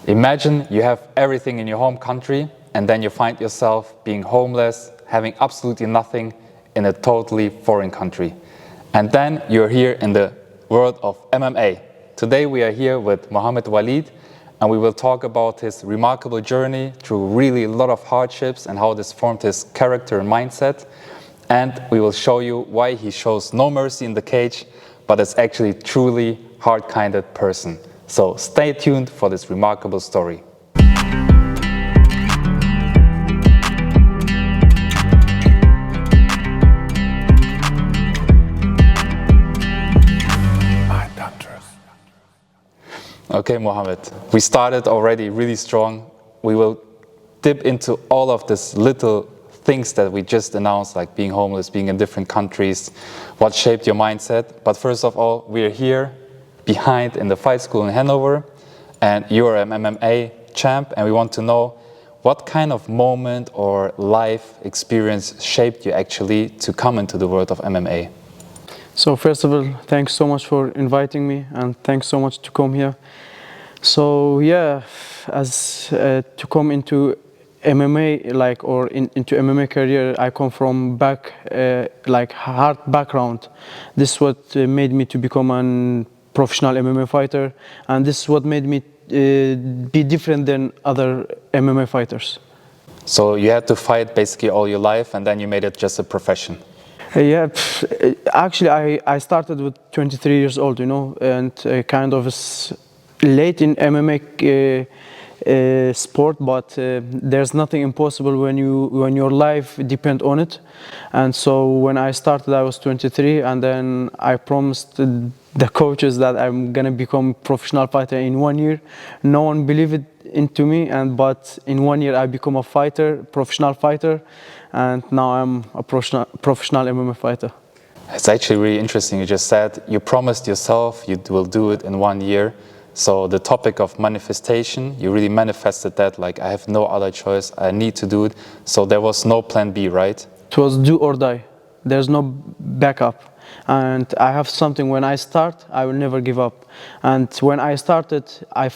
Imagine you have everything in your home country and then you find yourself being homeless, having absolutely nothing in a totally foreign country. And then you're here in the world of MMA. Today we are here with Mohammed Walid, and we will talk about his remarkable journey through really a lot of hardships and how this formed his character and mindset. And we will show you why he shows no mercy in the cage, but is actually truly hard-kinded person. So stay tuned for this remarkable story. Okay, Mohammed, we started already really strong. We will dip into all of these little things that we just announced, like being homeless, being in different countries, what shaped your mindset. But first of all, we are here behind in the fight school in Hanover, and you are an MMA champ, and we want to know what kind of moment or life experience shaped you actually to come into the world of MMA. So first of all, thanks so much for inviting me, and thanks so much to come here. So yeah, as to come into MMA, into MMA career, I come from hard background. This is what made me to become a professional MMA fighter, and this is what made me be different than other MMA fighters. So you had to fight basically all your life, and then you made it just a profession. Yeah, actually I started with 23 years old, and kind of late in MMA sport, but there's nothing impossible when your life depends on it. And so when I started, I was 23, and then I promised the coaches that I'm gonna become professional fighter in 1 year. No one believed into me, but in 1 year I become a professional fighter, and now I'm a professional MMA fighter. It's actually really interesting. You just said you promised yourself you will do it in 1 year. So the topic of manifestation, you really manifested that, like, I have no other choice, I need to do it. So there was no plan B, right? It was do or die. There's no backup. And I have something, when I start, I will never give up. And when I started, I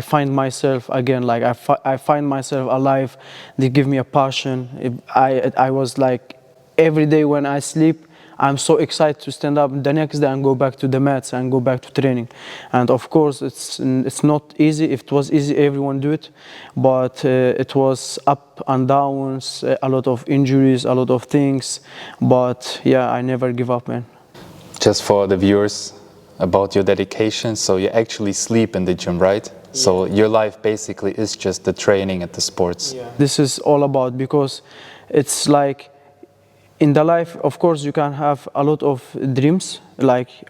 find myself again, like I find myself alive. They give me a passion. I was like, every day when I sleep, I'm so excited to stand up the next day and go back to the mats and go back to training. And of course, it's not easy. If it was easy, everyone do it. But it was up and downs, a lot of injuries, a lot of things. But yeah, I never give up, man. Just for the viewers about your dedication, so you actually sleep in the gym, right? Yeah. So your life basically is just the training and the sports. Yeah. This is all about, because it's like, in the life, of course, you can have a lot of dreams,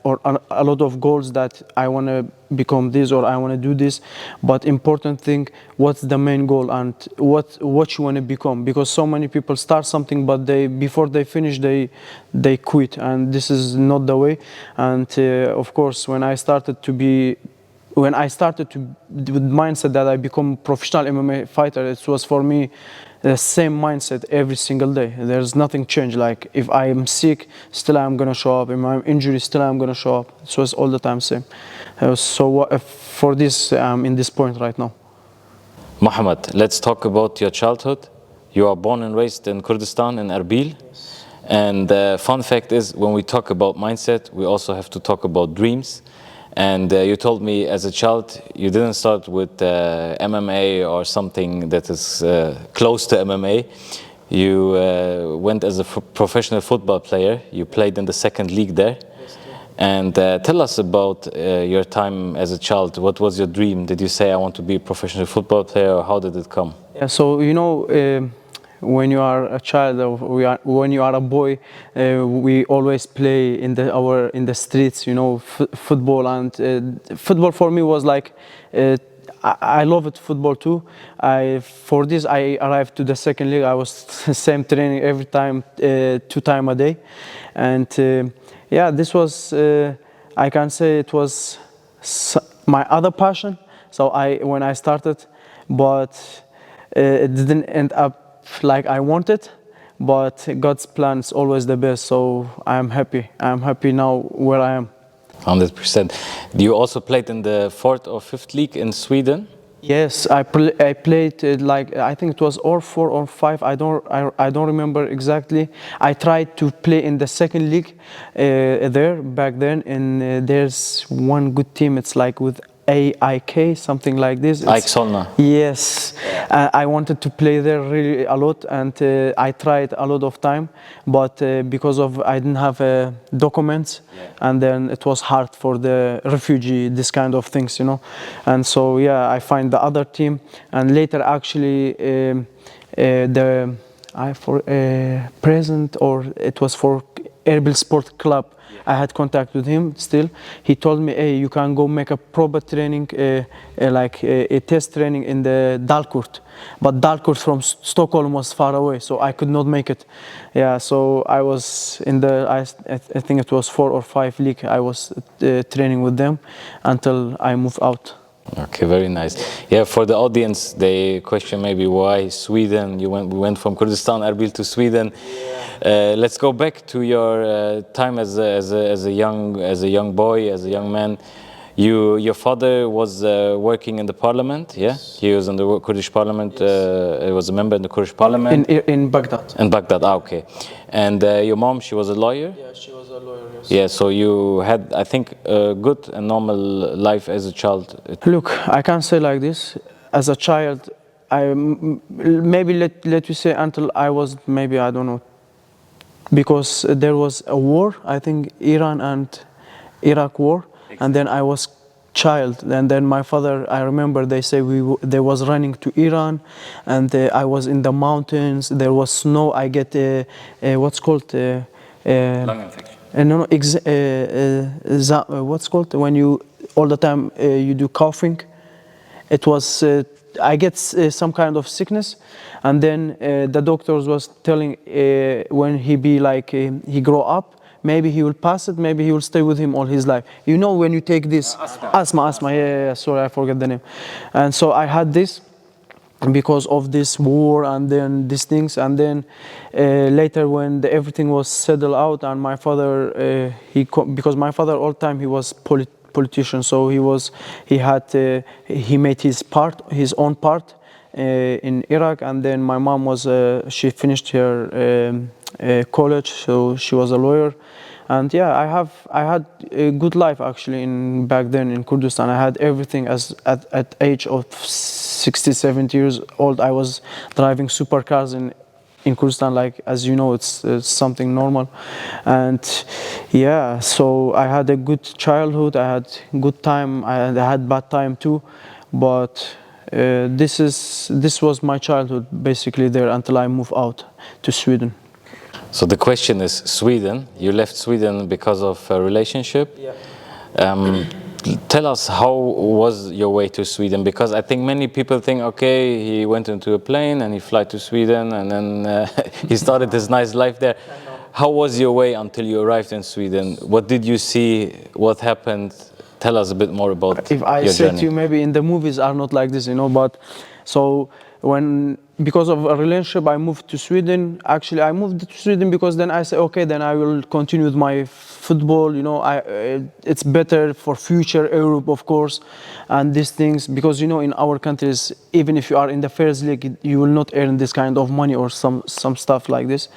or a lot of goals that I want to become this or I want to do this. But important thing, what's the main goal and what you want to become? Because so many people start something, but before they finish, they quit, and this is not the way. And of course, when I started with mindset that I become professional MMA fighter, it was for me the same mindset every single day. There's nothing changed. Like, if I am sick, still I'm gonna show up. If I'm injured, still I'm gonna show up. It was all the time same. So for this, I'm in this point right now. Mohammed, let's talk about your childhood. You are born and raised in Kurdistan, in Erbil. Yes. And the fun fact is, when we talk about mindset, we also have to talk about dreams. And you told me, as a child, you didn't start with MMA or something that is close to MMA. You went as a professional football player. You played in the second league there. Yes, and tell us about your time as a child. What was your dream? Did you say, I want to be a professional football player, or how did it come? Yeah, so when you are a child, or when you are a boy, we always play in the streets, football. And football for me was like, I love it, football too. For this, I arrived to the second league. I was same training every time, 2 times a day. And yeah, this was, I can say it was my other passion. So when I started, but it didn't end up like I wanted, but God's plan is always the best, so I'm happy. I'm happy now where I am. 100%. You also played in the 4th or 5th league in Sweden? Yes, I played like I think it was or 4 or 5. I don't remember exactly. I tried to play in the second league there back then, and there's one good team. It's like with AIK, something like this. Ike Solna. Yes, I wanted to play there really a lot, and I tried a lot of time, but because of I didn't have documents, and then it was hard for the refugee, this kind of things, you know, and so yeah, I find the other team, and later actually the I for present or it was for Erbil Sport Club. I had contact with him still. He told me, hey, you can go make a proper training, like a test training in the Dalkurd. But Dalkurd from Stockholm was far away, so I could not make it. Yeah, so I was in the, I think it was 4 or 5 league. I was training with them until I moved out. Okay, very nice. Yeah, for the audience, they question maybe why Sweden. We went from Kurdistan, Erbil to Sweden. Let's go back to your time as a young boy, as a young man. Your father was working in the parliament. Yeah, he was in the Kurdish parliament. He was a member in the Kurdish parliament In Baghdad. in Baghdad. Ah, okay. And your mom, she was a lawyer. Yeah, she was a lawyer. Yes. Yeah, so you had, I think, a good and normal life as a child. Look, I can't say like this. As a child, maybe let you say until I was maybe I don't know, because there was a war. I think Iran and Iraq war, and then I was child, and then my father. I remember they say they was running to Iran, and I was in the mountains. There was snow. I get what's called. Lung infection. No, what's called when you all the time you do coughing. It was I get some kind of sickness, and then the doctors was telling when he be like he grow up, maybe he will pass it, maybe he will stay with him all his life. You know when you take this asthma. Yeah. Sorry, I forget the name. And so I had this because of this war and then these things, and then later when everything was settled out, and my father because my father all time he was politician, so he made his own part in Iraq, and then my mom was she finished her college, so she was a lawyer. And yeah, I had a good life actually back then in Kurdistan. I had everything. At age of 60, 70 years old, I was driving supercars in Kurdistan. Like, as you know, it's something normal. And yeah, so I had a good childhood. I had good time. I had bad time too, but this was my childhood basically there until I moved out to Sweden. So the question is, Sweden, you left Sweden because of a relationship. Yeah. Tell us, how was your way to Sweden? Because I think many people think, okay, he went into a plane and he flew to Sweden and then he started his nice life there. How was your way until you arrived in Sweden? What did you see? What happened? Tell us a bit more about your journey. If I said to you, maybe in the movies are not like this, you know, but so because of a relationship, I moved to Sweden. Actually, I moved to Sweden because then I said, okay, then I will continue with my football. You know, it's better for future Europe, of course, and these things. Because you know, in our countries, even if you are in the first league, you will not earn this kind of money or some stuff like this.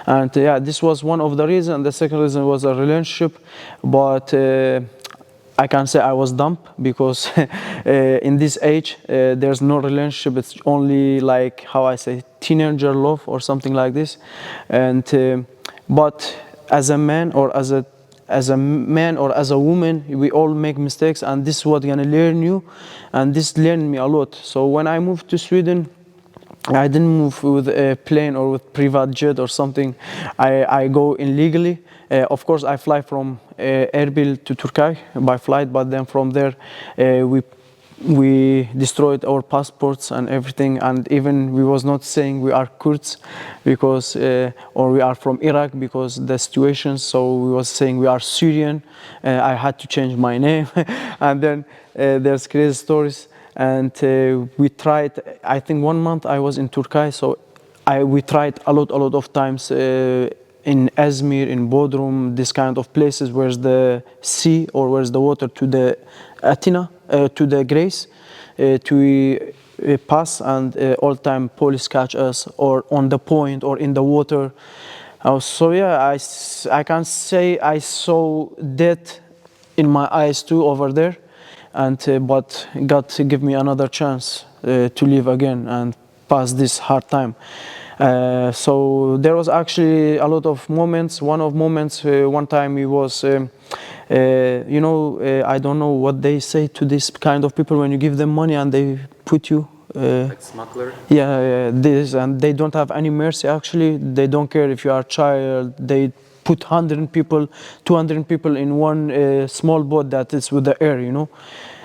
And yeah, this was one of the reasons. The second reason was a relationship, but. I can't say I was dumb because in this age there's no relationship. It's only like how I say teenager love or something like this. And but as a man or as a woman, we all make mistakes, and this is what gonna learn you, and this learned me a lot. So when I moved to Sweden, I didn't move with a plane or with private jet or something. I go illegally. Of course, I fly from Erbil to Turkey by flight, but then from there we destroyed our passports and everything, and even we was not saying we are Kurds because or we are from Iraq because the situation. So we was saying we are Syrian. I had to change my name, and then there's crazy stories. And we tried. I think 1 month I was in Turkey, so we tried a lot of times. In Izmir, in Bodrum, this kind of places where's the sea or where's the water to the Athena, to the Greece. to pass, and all time police catch us, or on the point, or in the water. So yeah, I can say I saw death in my eyes too over there, and but God give me another chance to live again and pass this hard time. So there was actually a lot of moments. One time we was, I don't know what they say to this kind of people when you give them money and they put you. Like smuggler? Yeah, this, and they don't have any mercy actually. They don't care if you are a child. They put 100 people, 200 people in one small boat that is with the air,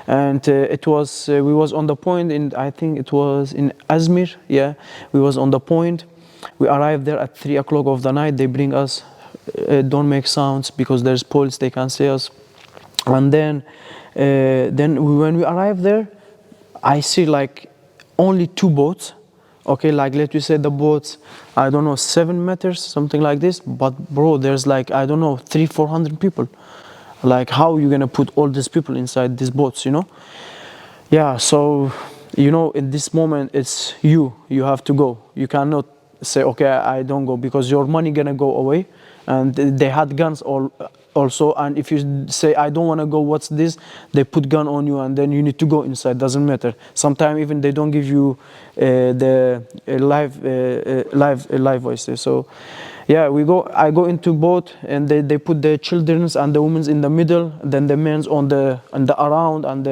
And it was, we was on the point in, I think it was in Azmir, yeah. We was on the point. We arrived there at 3 o'clock of the night. They bring us, don't make sounds because there's police, they can't see us. And then when we arrived there, I see like only 2 boats, okay, like let me say the boats, I don't know, 7 meters, something like this. But bro, there's like, I don't know, 300-400 people. Like how are you gonna put all these people inside these boats, Yeah, so, in this moment, it's you have to go. You cannot say, okay, I don't go, because your money gonna go away. And they had guns also, and if you say, I don't want to go, what's this? They put gun on you, and then you need to go inside, doesn't matter. Sometimes even they don't give you the live voice. So yeah, I go into boat, and they put the children's and the women's in the middle, then the men's on the around, and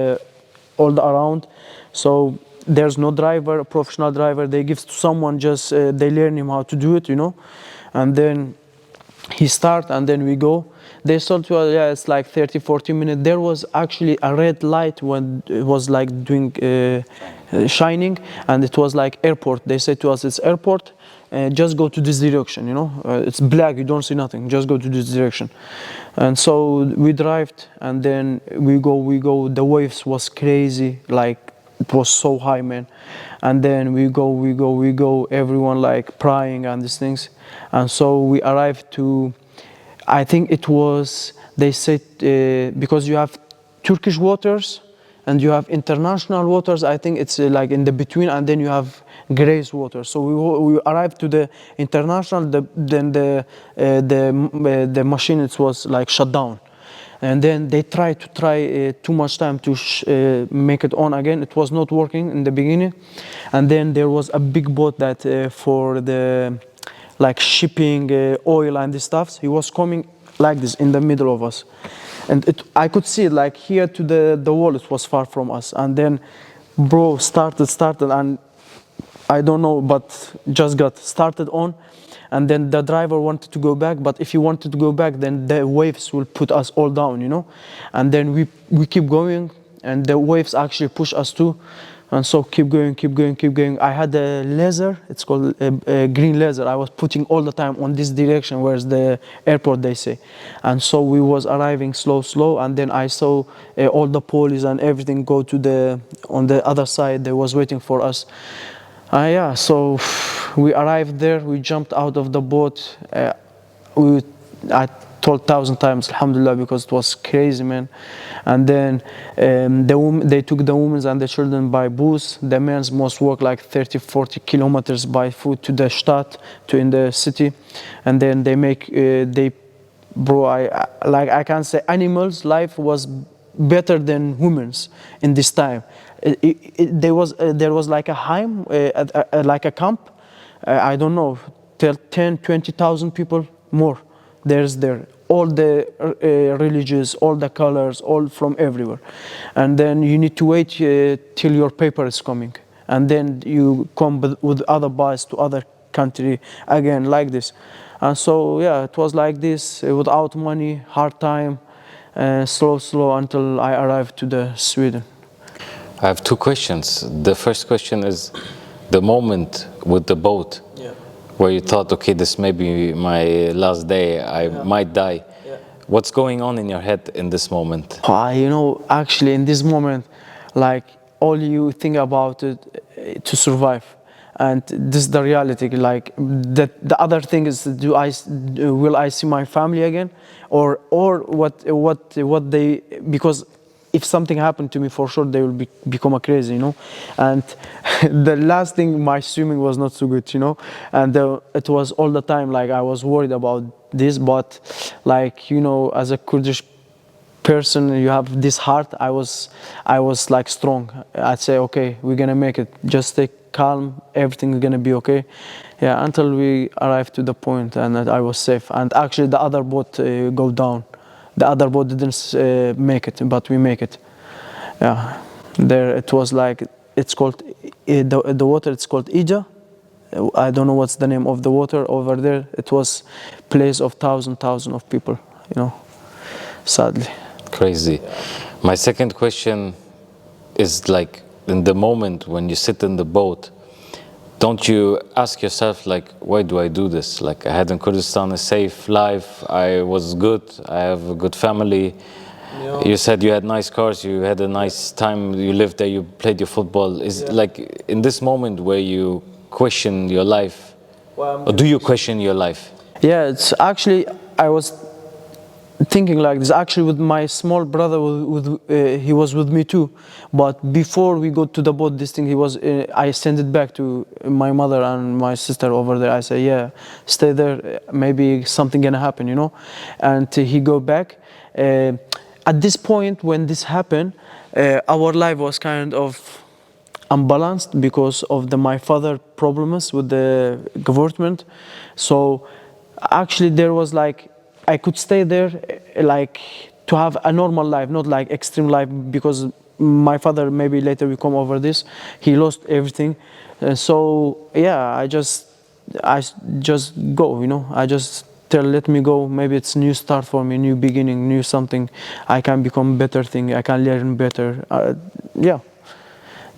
all the around. So there's no driver, a professional driver. They give to someone, just they learn him how to do it, and then he start, and then we go. They told to us, yeah, it's like 30-40 minutes. There was actually a red light when it was like doing shining, and it was like airport. They said to us, it's airport, just go to this direction, it's black, you don't see nothing, just go to this direction. And so we drive, and then we go. The waves was crazy, like it was so high, man. And then we go, everyone like praying and these things. And so we arrived to, I think it was, they said, because you have Turkish waters and you have international waters, I think it's like in the between, and then you have grace water. So we arrived to the international, then the machine, it was like shut down. And then they tried too much time to make it on again. It was not working in the beginning. And then there was a big boat that for the like shipping oil and this stuff. He was coming like this in the middle of us, and I could see it like here to the wall. It was far from us. And then, bro, started, and I don't know, but just got started on. And then the driver wanted to go back, but if he wanted to go back, then the waves will put us all down, And then we keep going, and the waves actually push us too. And so keep going. I had a laser, it's called a green laser. I was putting all the time on this direction, where's the airport, they say. And so we was arriving slow, and then I saw all the police and everything go to on the other side. They was waiting for us. Yeah, so we arrived there, we jumped out of the boat. I told 1,000 times, alhamdulillah, because it was crazy, man. And then they took the women and the children by bus. The men must walk like 30-40 kilometers by foot to the Stadt, in the city. And then I can say animals' life was better than humans in this time. There was like a heim, like a camp. I don't know, 10-20,000 people more. There's all the religions, all the colors, all from everywhere. And then you need to wait till your paper is coming, and then you come with other bus to other country again, like this. And so yeah, it was like this, without money, hard time, slow until I arrived to the Sweden. I have 2 questions. The first question is the moment with the boat, where you thought, okay, this may be my last day, I might die. What's going on in your head in this moment? Actually in this moment, like all you think about it to survive. And this is the reality. Like the other thing is, will I see my family again, or what they, because if something happened to me, for sure they will become a crazy, you know. And the last thing, my swimming was not so good, you know, and it was all the time like I was worried about this. But like, you know, as a Kurdish person, you have this heart. I was like strong. I'd say, okay, we're gonna make it. Just stay calm. Everything is gonna be okay. Yeah, until we arrived to the point and that I was safe. And actually, the other boat go down. The other boat didn't make it, but we make it. Yeah, there it was like, it's called the water. It's called Ija. I don't know what's the name of the water over there. It was place of thousand of people. You know, sadly. Crazy. My second question is like, in the moment when you sit in the boat, don't you ask yourself like, why do I do this? Like, I had in Kurdistan a safe life, I was good, I have a good family. Yeah. You said you had nice cars, you had a nice time, you lived there, you played your football. Is like in this moment where you question your life, or do you question your life? Yeah, it's actually, I was thinking like this actually with my small brother. He was with me too, but before we go to the boat, this thing, he was I sent it back to my mother and my sister over there. I say, yeah, stay there, maybe something gonna happen, you know. And he go back. At this point when this happened, our life was kind of unbalanced because of my father problems with the government. So actually there was like, I could stay there like to have a normal life, not like extreme life, because my father, maybe later we come over this, he lost everything. So yeah, I just go, you know. I just tell, let me go. Maybe it's new start for me, new beginning, new something. I can become better thing. I can learn better. Yeah.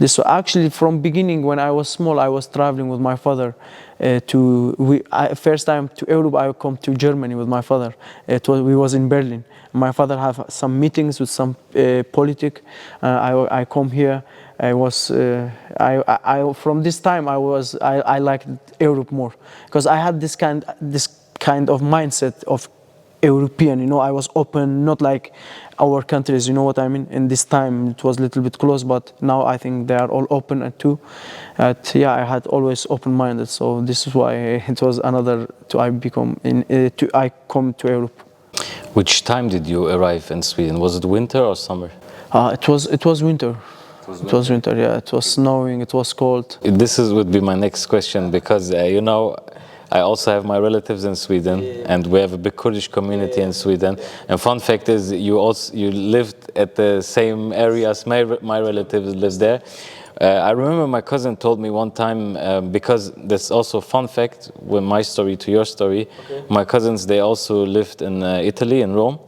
This actually from beginning when I was small, I was traveling with my father first time to Europe. I come to Germany with my father. We was in Berlin. My father have some meetings with some politic. I come here. I was from this time I liked Europe more because I had this kind of mindset of European, you know. I was open, not like our countries, you know what I mean. In this time it was a little bit close, but now I think they are all open too. Yeah, I had always open-minded, so this is why it was another I come to Europe. Which time did you arrive in Sweden? Was it winter or summer? It was winter. It was winter, yeah. It was snowing, it was cold. This would be my next question, because you know, I also have my relatives in Sweden, and we have a big Kurdish community in Sweden. And fun fact is, you lived at the same area as my relatives live there. I remember my cousin told me one time, because there's also a fun fact with my story to your story. Okay. My cousins, they also lived in Italy, in Rome,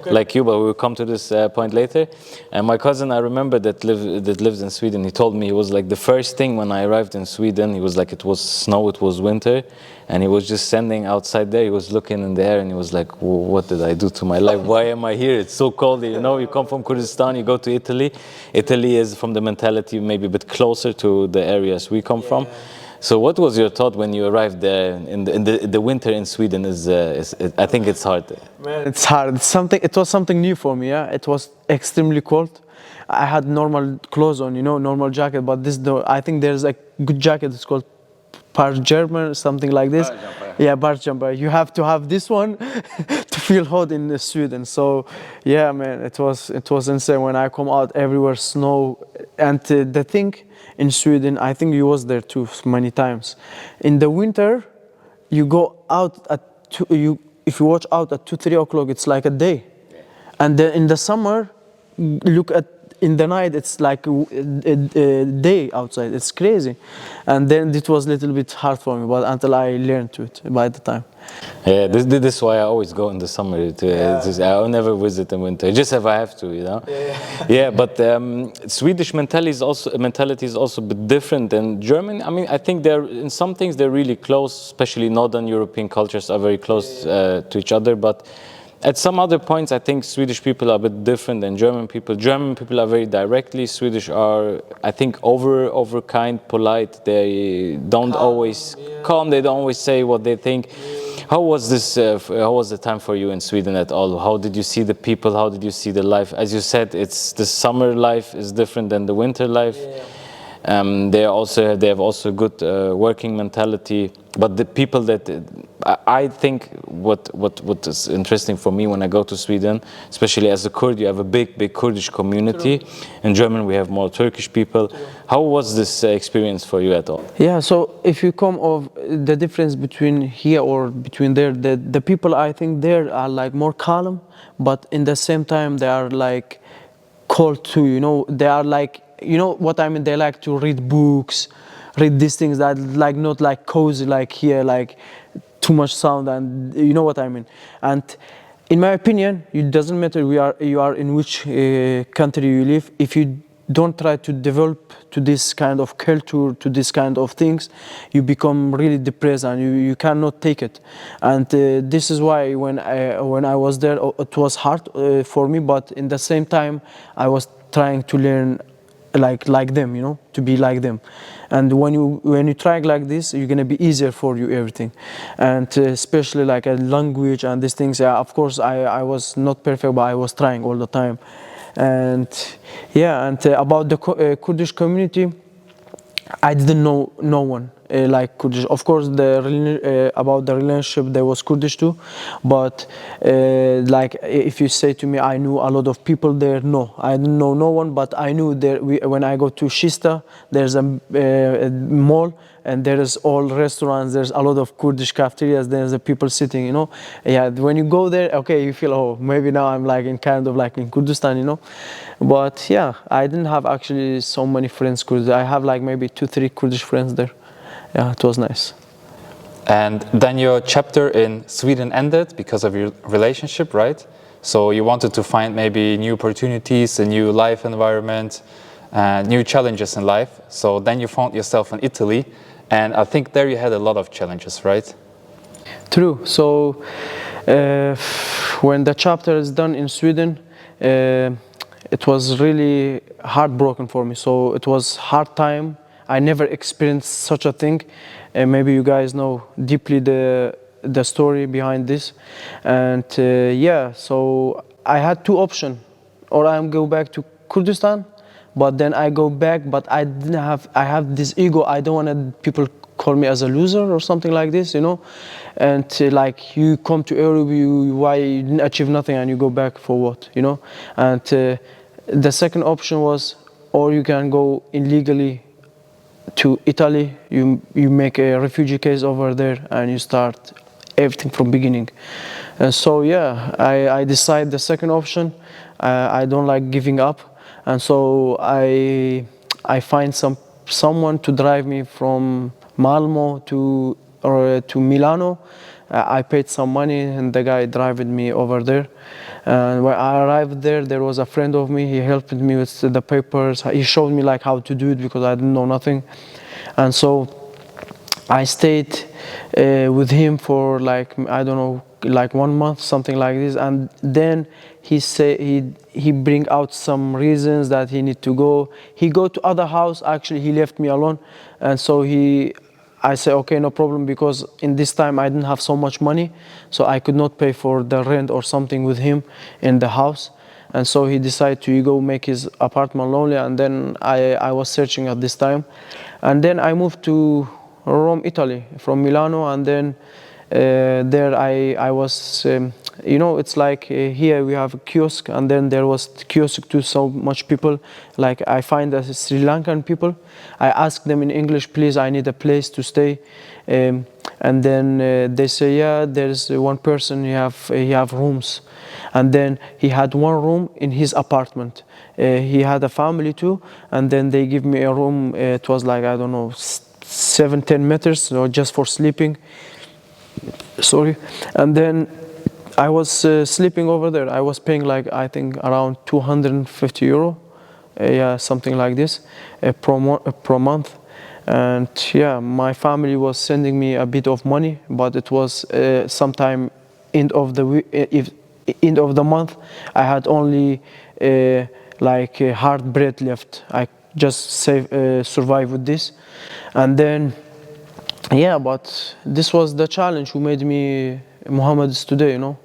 like you, but we'll come to this point later. And my cousin, I remember that lives in Sweden, he told me it was like the first thing when I arrived in Sweden, he was like, it was snow, it was winter, and he was just standing outside there, he was looking in the air, and he was like, what did I do to my life? Why am I here? It's so cold, you know, you come from Kurdistan, you go to Italy. Italy is, from the mentality, maybe a bit closer to the areas we come from. So what was your thought when you arrived there in the winter in Sweden? I think it's hard. Man, it's hard. It was something new for me, yeah. It was extremely cold. I had normal clothes on, you know, normal jacket, but I think there's a good jacket, it's called German, something like this. Yeah, jumper. You have to have this one to feel hot in Sweden. So yeah, man, it was insane when I come out everywhere snow. And the thing in Sweden, I think you was there too many times. In the winter, you go out if you watch out at 2-3 o'clock, it's like a day. And then in the summer, look at in the night, it's like a day outside. It's crazy. And then it was a little bit hard for me, but until I learned to it by the time. Yeah, this is why I always go in the summer. I'll never visit in winter, just if I have to, you know. Yeah, but Swedish mentality is also a bit different than German. I mean, I think in some things they're really close, especially Northern European cultures are very close to each other, but at some other points, I think Swedish people are a bit different than German people. German people are very directly. Swedish are, I think, over kind, polite. They don't always calm. They don't always say what they think. How was this? How was the time for you in Sweden at all? How did you see the people? How did you see the life? As you said, it's the summer life is different than the winter life. Yeah. They have also good working mentality. But the people that I think what is interesting for me when I go to Sweden, especially as a Kurd, you have a big Kurdish community. True. In Germany, we have more Turkish people. True. How was this experience for you at all? Yeah, so if you come of the difference between here or between there, the people I think there are like more calm, but in the same time they are like cold too, you know, they are like, you know what I mean, they like to read books, read these things that like not like cozy like here, like too much sound, and you know what I mean. And in my opinion, it doesn't matter you are in which country you live, if you don't try to develop to this kind of culture, to this kind of things, you become really depressed and you cannot take it. And this is why when I was there, it was hard for me, but in the same time, I was trying to learn like them, you know, to be like them. And when you try like this, you're gonna be easier for you everything, and especially like a language and these things. Of course, I was not perfect, but I was trying all the time. And yeah, and about the Kurdish community, I didn't know no one like Kurdish. Of course, about the relationship, there was Kurdish too, but like if you say to me, I knew a lot of people there. No, I didn't know no one, but I knew there. When I go to Shista, there's a mall, and there is all restaurants. There's a lot of Kurdish cafeterias. There's the people sitting, you know. Yeah, when you go there, okay, you feel, oh, maybe now I'm like in kind of like in Kurdistan, you know. But yeah, I didn't have actually so many friends Kurdish. I have like maybe 2-3 Kurdish friends there. Yeah, it was nice. And then your chapter in Sweden ended because of your relationship, right? So you wanted to find maybe new opportunities, a new life environment, new challenges in life. So then you found yourself in Italy, and I think there you had a lot of challenges, right? True. So when the chapter is done in Sweden, it was really heartbroken for me. So it was hard time. I never experienced such a thing. Maybe you guys know deeply the story behind this. And yeah, so I had two options. Or I go back to Kurdistan, but then I go back, but I have this ego. I don't want people call me as a loser or something like this, you know. And like you come to Europe, why you didn't achieve nothing and you go back for what, you know. And the second option was, or you can go illegally to Italy, you make a refugee case over there and you start everything from beginning. And so yeah, I decide the second option. I don't like giving up, and so I find someone to drive me from Malmo to Milano. I paid some money and the guy drove me over there. And when I arrived there was a friend of me. He helped me with the papers. He showed me like how to do it because I didn't know nothing. And so I stayed with him for like, I don't know, like 1 month, something like this. And then he bring out some reasons that he need to go. He go to other house. Actually, he left me alone. And so I say, okay, no problem, because in this time I didn't have so much money, so I could not pay for the rent or something with him in the house. And so he decided to go make his apartment lonely, and then I was searching at this time. And then I moved to Rome, Italy, from Milano, and then there I was, you know, it's like here we have a kiosk, and then there was kiosk to so much people. Like I find that Sri Lankan people, I ask them in English, please, I need a place to stay. And then they say, yeah, there's one person, he have rooms. And then he had one room in his apartment. He had a family too, and then they give me a room. It was like, I don't know, 7-10 meters, so just for sleeping. Sorry. And then I was sleeping over there. I was paying like, I think around 250 euro, yeah, something like this, per month. And yeah, my family was sending me a bit of money, but it was sometime end of the month. I had only like hard bread left. I just survive with this. And then yeah, but this was the challenge who made me Muhammad is today, you know.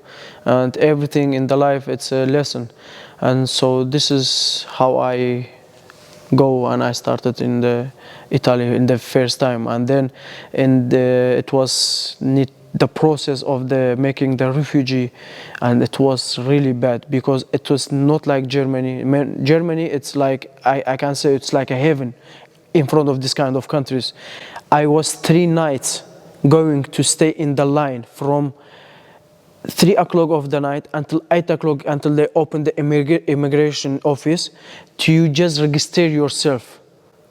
And everything in the life, it's a lesson. And so this is how I go, and I started in the Italy in the first time, and then it was the process of the making the refugee, and it was really bad because it was not like Germany. Germany, it's like I can say it's like a heaven in front of this kind of countries. I was 3 nights going to stay in the line from 3 o'clock of the night until 8 o'clock, until they open the immigration office, to just register yourself.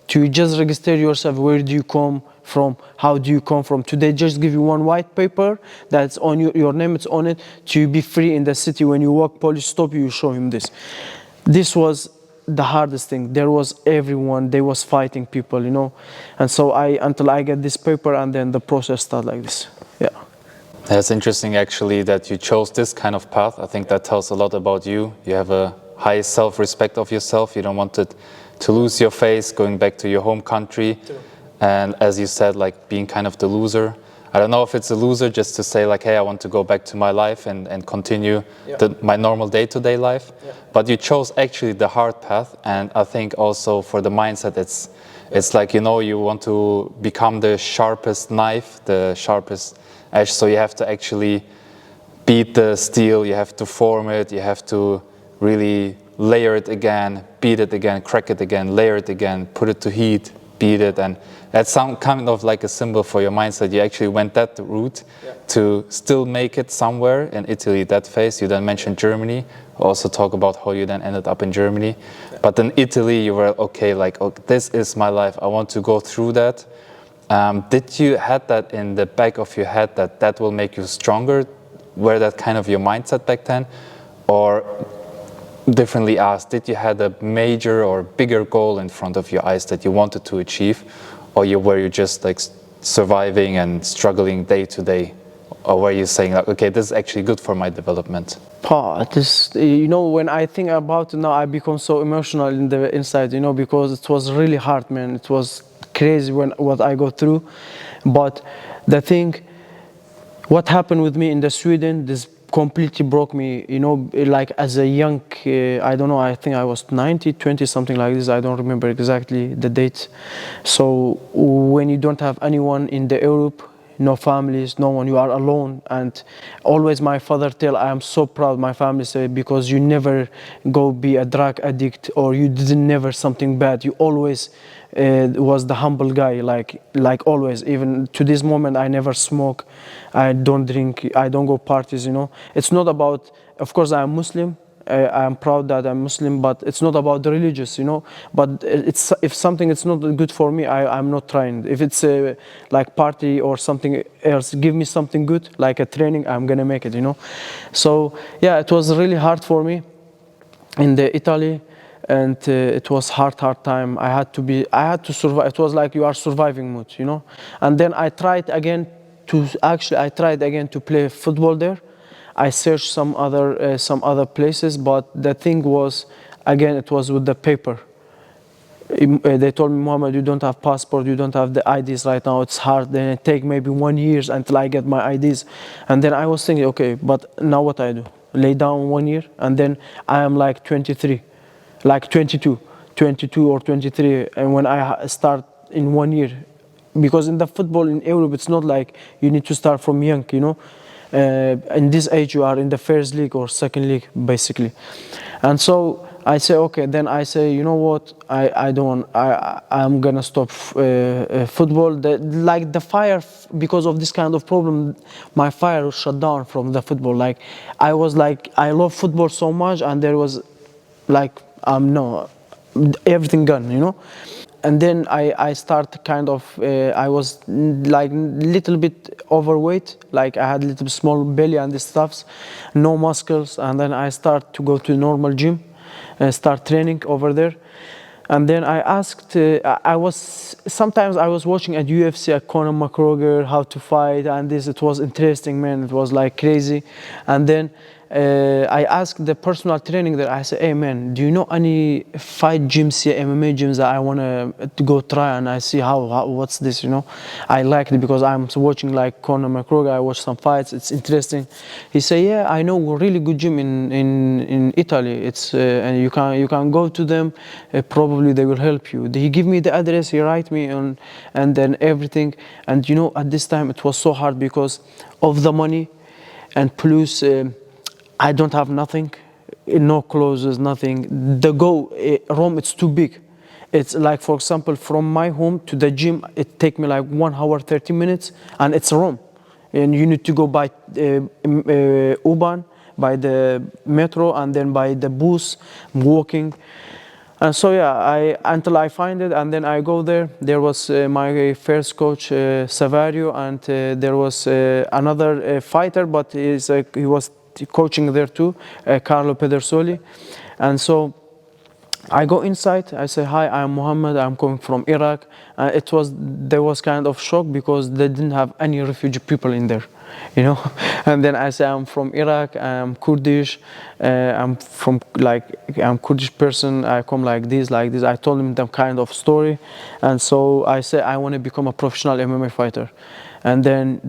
To just register yourself. Where do you come from? How do you come from? Today just give you one white paper that's on your name, it's on it, to be free in the city. When you walk, police stop you, you show him this. This was the hardest thing. There was everyone, they was fighting people, you know. And so until I get this paper, and then the process started like this. Yeah. It's interesting actually that you chose this kind of path. I think that tells a lot about you. You have a high self-respect of yourself. You don't want it to lose your face going back to your home country. And as you said, like being kind of the loser. I don't know if it's a loser just to say like, hey, I want to go back to my life and continue my normal day-to-day life. But you chose actually the hard path. And I think also for the mindset, it's like, you know, you want to become the sharpest knife, the sharpest edge. So you have to actually beat the steel, you have to form it, you have to really layer it again, beat it again, crack it again, layer it again, put it to heat, beat it. And that's kind of like a symbol for your mindset. You actually went that route to still make it somewhere in Italy, that phase. You then mentioned Germany, also talk about how you then ended up in Germany. But in Italy, you were okay, like, okay, this is my life, I want to go through that. Did you had that in the back of your head that will make you stronger? Were that kind of your mindset back then? Or differently asked, did you had a major or bigger goal in front of your eyes that you wanted to achieve? Or were you just like surviving and struggling day to day? Or were you saying like, okay, this is actually good for my development? You know, when I think about it now, I become so emotional in the inside, you know, because it was really hard, man. It was crazy what I go through. But the thing, what happened with me in the Sweden, this completely broke me, you know, like as a young, I don't know, I think I was 20, something like this. I don't remember exactly the date. So when you don't have anyone in the Europe, no families, no one, you are alone. And always my father tell, I am so proud, my family say, because you never go be a drug addict, or you didn't never something bad. You always was the humble guy, like always. Even to this moment, I never smoke, I don't drink, I don't go parties, you know. It's not about, of course I am Muslim, I am proud that I'm Muslim, but it's not about the religious, you know. But if something is not good for me, I'm not trying. If it's like party or something else, give me something good, like a training, I'm gonna make it, you know. So yeah, it was really hard for me in the Italy, and it was hard time. I had to survive. It was like you are surviving mode, you know. And then I tried again to play football there. I searched some other places, but the thing was, again, it was with the paper. They told me, Mohammed, you don't have passport, you don't have the IDs right now, it's hard, then it take maybe 1 year until I get my IDs. And then I was thinking, okay, but now what I do? Lay down 1 year, and then I am like 23, like 22 or 23, and when I start in 1 year, because in the football in Europe, it's not like you need to start from young, you know. In this age, you are in the first league or second league, basically. And so I say, okay, then I say, you know what, I'm gonna stop football. Like the fire, because of this kind of problem, my fire was shut down from the football. Like I was like, I love football so much, and there was like, no, everything gone, you know. And then I start kind of, I was like little bit overweight, like I had a little small belly and this stuffs, no muscles. And then I start to go to normal gym and start training over there. And then I asked, sometimes I was watching at UFC at Conor McGregor, how to fight, and this, it was interesting, man, it was like crazy. And then I asked the personal training there. I said, "Hey man, do you know any fight gyms here, MMA gyms that I wanna to go try and I see how what's this? You know, I liked it because I'm watching like Conor McGregor. I watch some fights. It's interesting." He said, "Yeah, I know a really good gym in Italy. It's and you can go to them. Probably they will help you." He give me the address. He write me on, and then everything. And you know, at this time it was so hard because of the money, and plus. I don't have nothing, no clothes, nothing. Rome, it's too big. It's like, for example, from my home to the gym, it take me like 1 hour, 30 minutes, and it's Rome. And you need to go by U-Bahn, by the metro, and then by the bus, walking. And so yeah, until I find it, and then I go there. There was my first coach, Savario, and there was another fighter, but he was coaching there too, Carlo Pedersoli. And so I go inside. I say, "Hi, I'm Mohammed. I'm coming from Iraq." There was kind of shock because they didn't have any refugee people in there, you know. And then I say, "I'm from Iraq. I'm Kurdish. I'm Kurdish person. I come like this, like this." I told him the kind of story, and so I say, "I want to become a professional MMA fighter." And then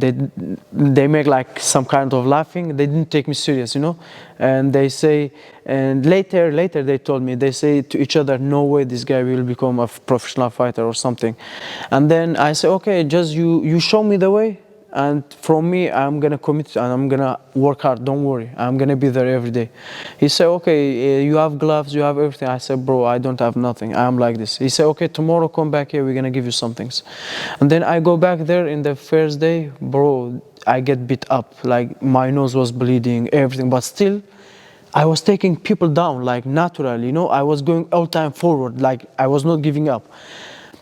they make like some kind of laughing. They didn't take me serious, you know. And they say, and later they told me, they say to each other, "No way, this guy will become a professional fighter or something." And then I say, "Okay, just you show me the way, and from me, I'm gonna commit and I'm gonna work hard. Don't worry, I'm gonna be there every day." He said, "Okay, you have gloves, you have everything." I said, "Bro, I don't have nothing. I'm like this." He said, "Okay, tomorrow come back here. We're gonna give you some things." And then I go back there in the first day, bro. I get beat up. Like my nose was bleeding, everything, but still. I was taking people down like naturally, you know. I was going all time forward, like I was not giving up.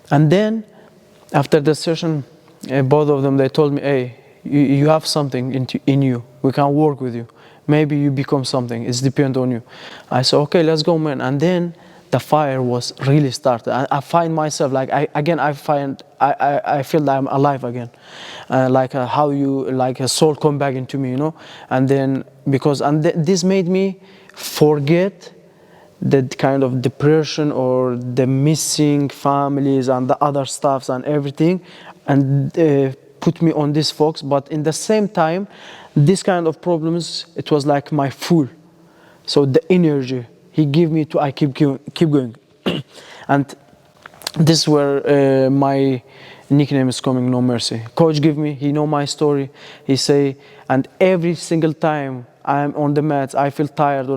And then after the session, both of them, they told me, "Hey, you have something in you. We can work with you. Maybe you become something. It's depend on you." I said, "Okay, let's go, man." And then the fire was really started. I find myself like I feel that I'm alive again, how you like a soul come back into me, you know. And then this made me forget that kind of depression or the missing families and the other stuffs and everything, and put me on this focus. But in the same time, this kind of problems, it was like my fuel. So the energy he gave me to I keep going. And this is where my nickname is coming, Nomercy. Coach give me, he know my story. He say, and every single time I'm on the mats, I feel tired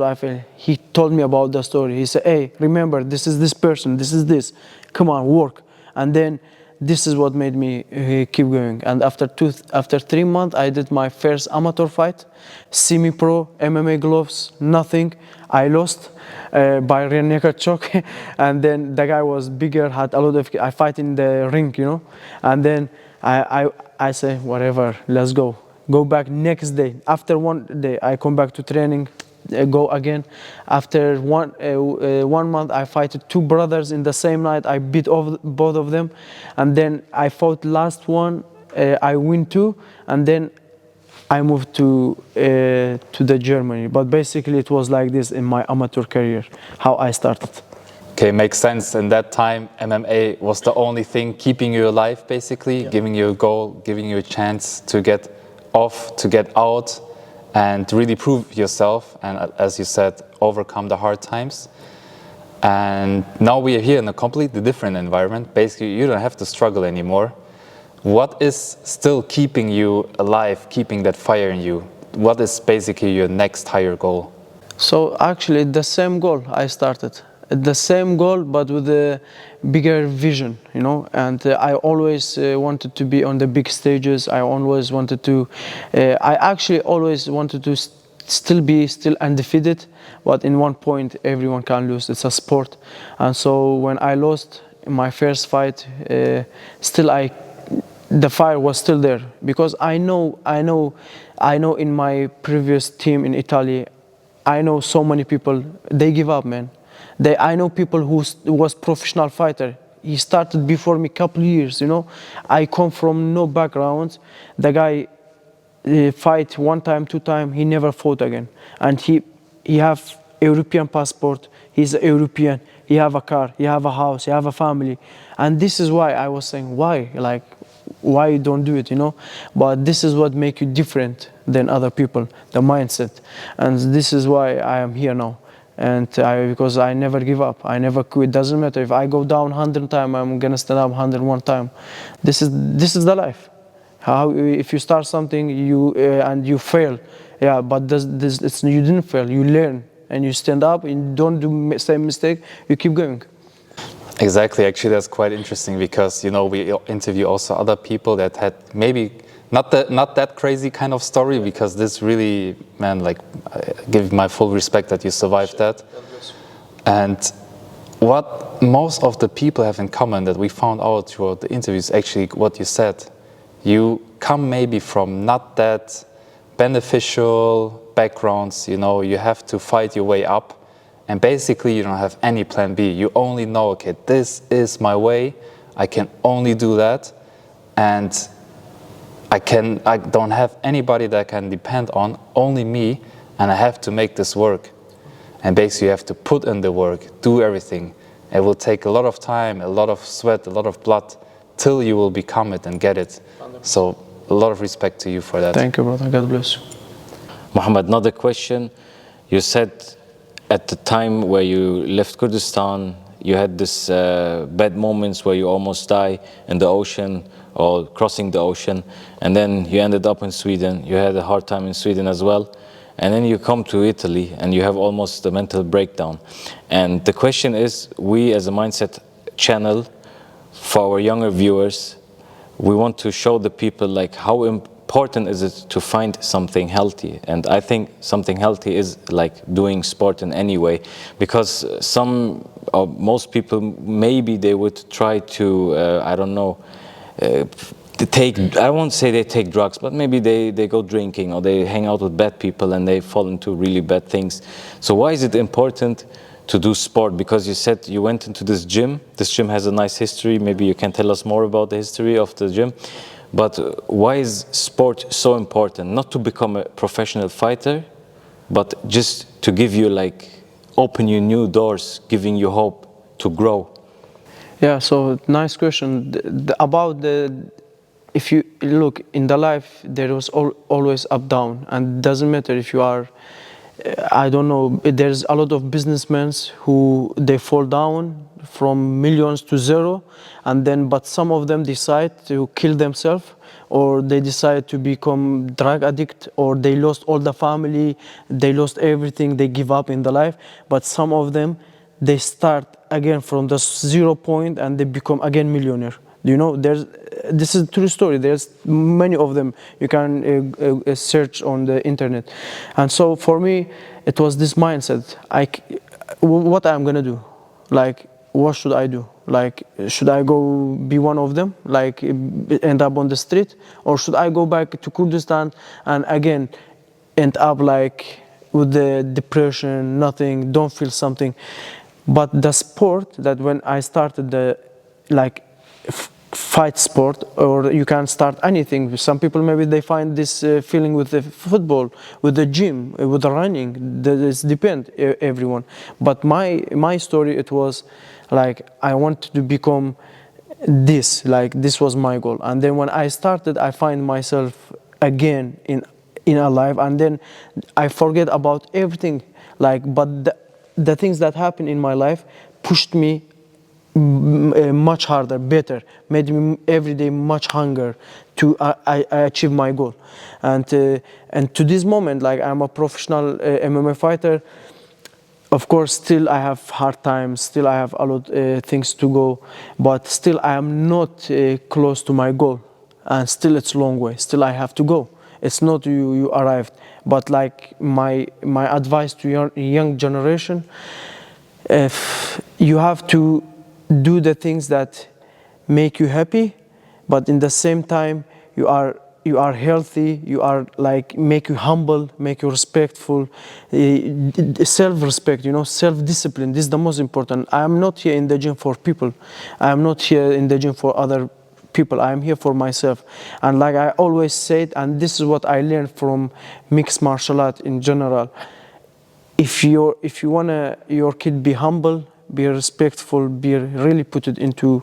he told me about the story. He said, "Hey, remember, this is this person, this is this. Come on, work." And then this is what made me keep going. And after 3 months, I did my first amateur fight, semi-pro, MMA gloves, nothing. I lost by rear naked choke. And then the guy was bigger, had a lot of. I fight in the ring, you know. And then I say, whatever, let's go. Go back next day. After 1 day, I come back to training. Go again. After 1 month, I fight 2 brothers in the same night. I beat both of them, and then I fought last one. I win 2, and then I moved to the Germany. But basically, it was like this in my amateur career, how I started. Okay, makes sense. In that time, MMA was the only thing keeping you alive, basically, giving you a goal, giving you a chance to get off, to get out, and really prove yourself, and as you said, overcome the hard times. And now we are here in a completely different environment. Basically, you don't have to struggle anymore. What is still keeping you alive, keeping that fire in you? What is basically your next higher goal? So actually, the same goal I started. The same goal, but with a bigger vision, you know. And I always wanted to be on the big stages. I always wanted to. I actually always wanted to still undefeated. But in one point, everyone can lose. It's a sport. And so when I lost my first fight, the fire was still there, because I know in my previous team in Italy, I know so many people, they give up, man. I know people who was professional fighter. He started before me couple years, you know. I come from no background. The guy fight one time, two time, he never fought again. And he have European passport, he's a European, he have a car, he have a house, he have a family. And this is why I was saying, why? Like, why you don't do it, you know? But this is what make you different than other people, the mindset. And this is why I am here now. And because I never give up, I never quit. Doesn't matter if I go down 100 times, I'm gonna stand up 101 times. This is the life. How if you start something and you fail, yeah, but you didn't fail. You learn and you stand up and don't do same mistake. You keep going. Exactly. Actually, that's quite interesting because, you know, we interview also other people that had maybe not that crazy kind of story, because this really, man, like, I give my full respect that you survived that. And what most of the people have in common that we found out throughout the interviews, actually what you said, you come maybe from not that beneficial backgrounds, you know, you have to fight your way up. And basically, you don't have any plan B. You only know, okay, this is my way. I can only do that. And I don't have anybody that I can depend on, only me. And I have to make this work. And basically, you have to put in the work, do everything. It will take a lot of time, a lot of sweat, a lot of blood, till you will become it and get it. So a lot of respect to you for that. Thank you, brother. God bless you. Mohammed, another question. You said at the time where you left Kurdistan, you had this bad moments where you almost die in the ocean or crossing the ocean, and then you ended up in Sweden. You had a hard time in Sweden as well, and then you come to Italy and you have almost a mental breakdown. And the question is, we as a Mindset channel, for our younger viewers, we want to show the people like how important is it to find something healthy. And I think something healthy is like doing sport in any way, because some or most people, maybe they would try to I don't know, I won't say they take drugs, but maybe they go drinking or they hang out with bad people and they fall into really bad things. So why is it important to do sport? Because you said you went into this gym. This gym has a nice history. Maybe you can tell us more about the history of the gym. But why is sport so important? Not to become a professional fighter, but just to give you like, open you new doors, giving you hope to grow. Yeah, so nice question. If you look in the life, there was always up down, and it doesn't matter if you are, I don't know, there's a lot of businessmen who they fall down from millions to zero, and then but some of them decide to kill themselves, or they decide to become drug addict, or they lost all the family, they lost everything, they give up in the life. But some of them, they start again from the 0 point and they become again millionaire. You know, this is a true story. There's many of them. You can search on the internet. And so for me, it was this mindset. What I'm gonna do? Like, what should I do? Like, should I go be one of them? Like, end up on the street? Or should I go back to Kurdistan and again end up like with the depression, nothing, don't feel something? But the sport that when I started the fight sport, or you can start anything. Some people maybe they find this feeling with the football, with the gym, with the running. This depends everyone. But my story, it was like I wanted to become this. Like this was my goal. And then when I started, I find myself again in a life, and then I forget about everything. Like, but the things that happened in my life pushed me much harder, better, made me every day much hunger to I achieve my goal. And to this moment, like I'm a professional MMA fighter. Of course, still I have hard times, still I have a lot things to go, but still I am not close to my goal, and still it's a long way, still I have to go. It's not you arrived, but like my advice to young generation, if you have to do the things that make you happy, but in the same time you are healthy, you are like make you humble, make you respectful, self-respect, you know, self-discipline. This is the most important. I am not here in the gym for people. I am not here in the gym for other people. I am here for myself. And like I always said, and this is what I learned from mixed martial art in general. If you wanna your kid be humble, be respectful, be really put it into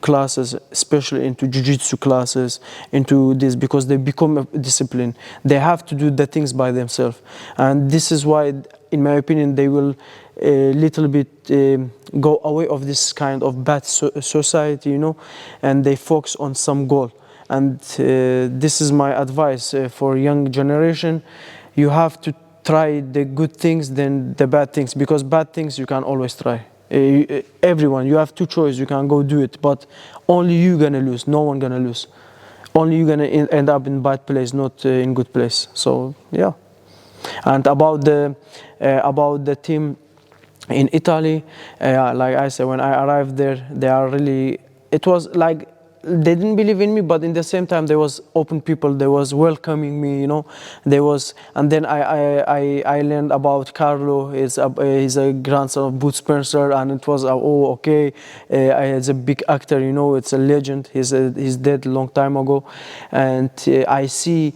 classes, especially into jiu-jitsu classes, into this, because they become a discipline. They have to do the things by themselves, and this is why, in my opinion, they will a little bit go away of this kind of bad society, you know, and they focus on some goal. And this is my advice for young generation. You have to try the good things than the bad things, because bad things you can always try. Everyone, you have two choices. You can go do it, but only you gonna lose. No one gonna lose. Only you gonna end up in bad place, not in good place. So yeah. And about the team in Italy, like I said, when I arrived there, they are really. It was like they didn't believe in me, but in the same time, there was open people. They was welcoming me, you know. There was, and then I learned about Carlo. He's a grandson of Boots Spencer, and it was oh okay. He's a big actor, you know. It's a legend. He's dead a long time ago, and I see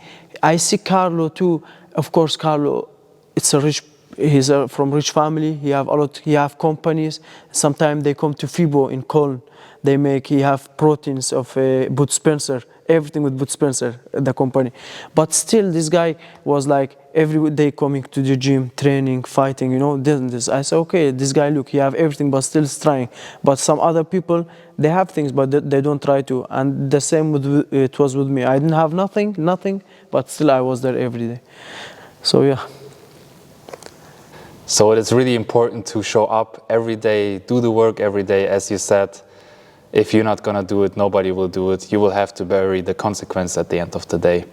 Carlo too. Of course, Carlo, it's a rich. He's from rich family. He have companies. Sometimes they come to FIBO in Cologne. He have proteins of Boots Spencer, everything with Boots Spencer, the company. But still, this guy was like every day coming to the gym, training, fighting, you know, this. I said, okay, this guy, look, he have everything, but still trying. But some other people, they have things, but they don't try to. And the same it was with me. I didn't have nothing, but still I was there every day. So yeah. So it is really important to show up every day, do the work every day, as you said. If you're not gonna do it, nobody will do it. You will have to bear the consequence at the end of the day.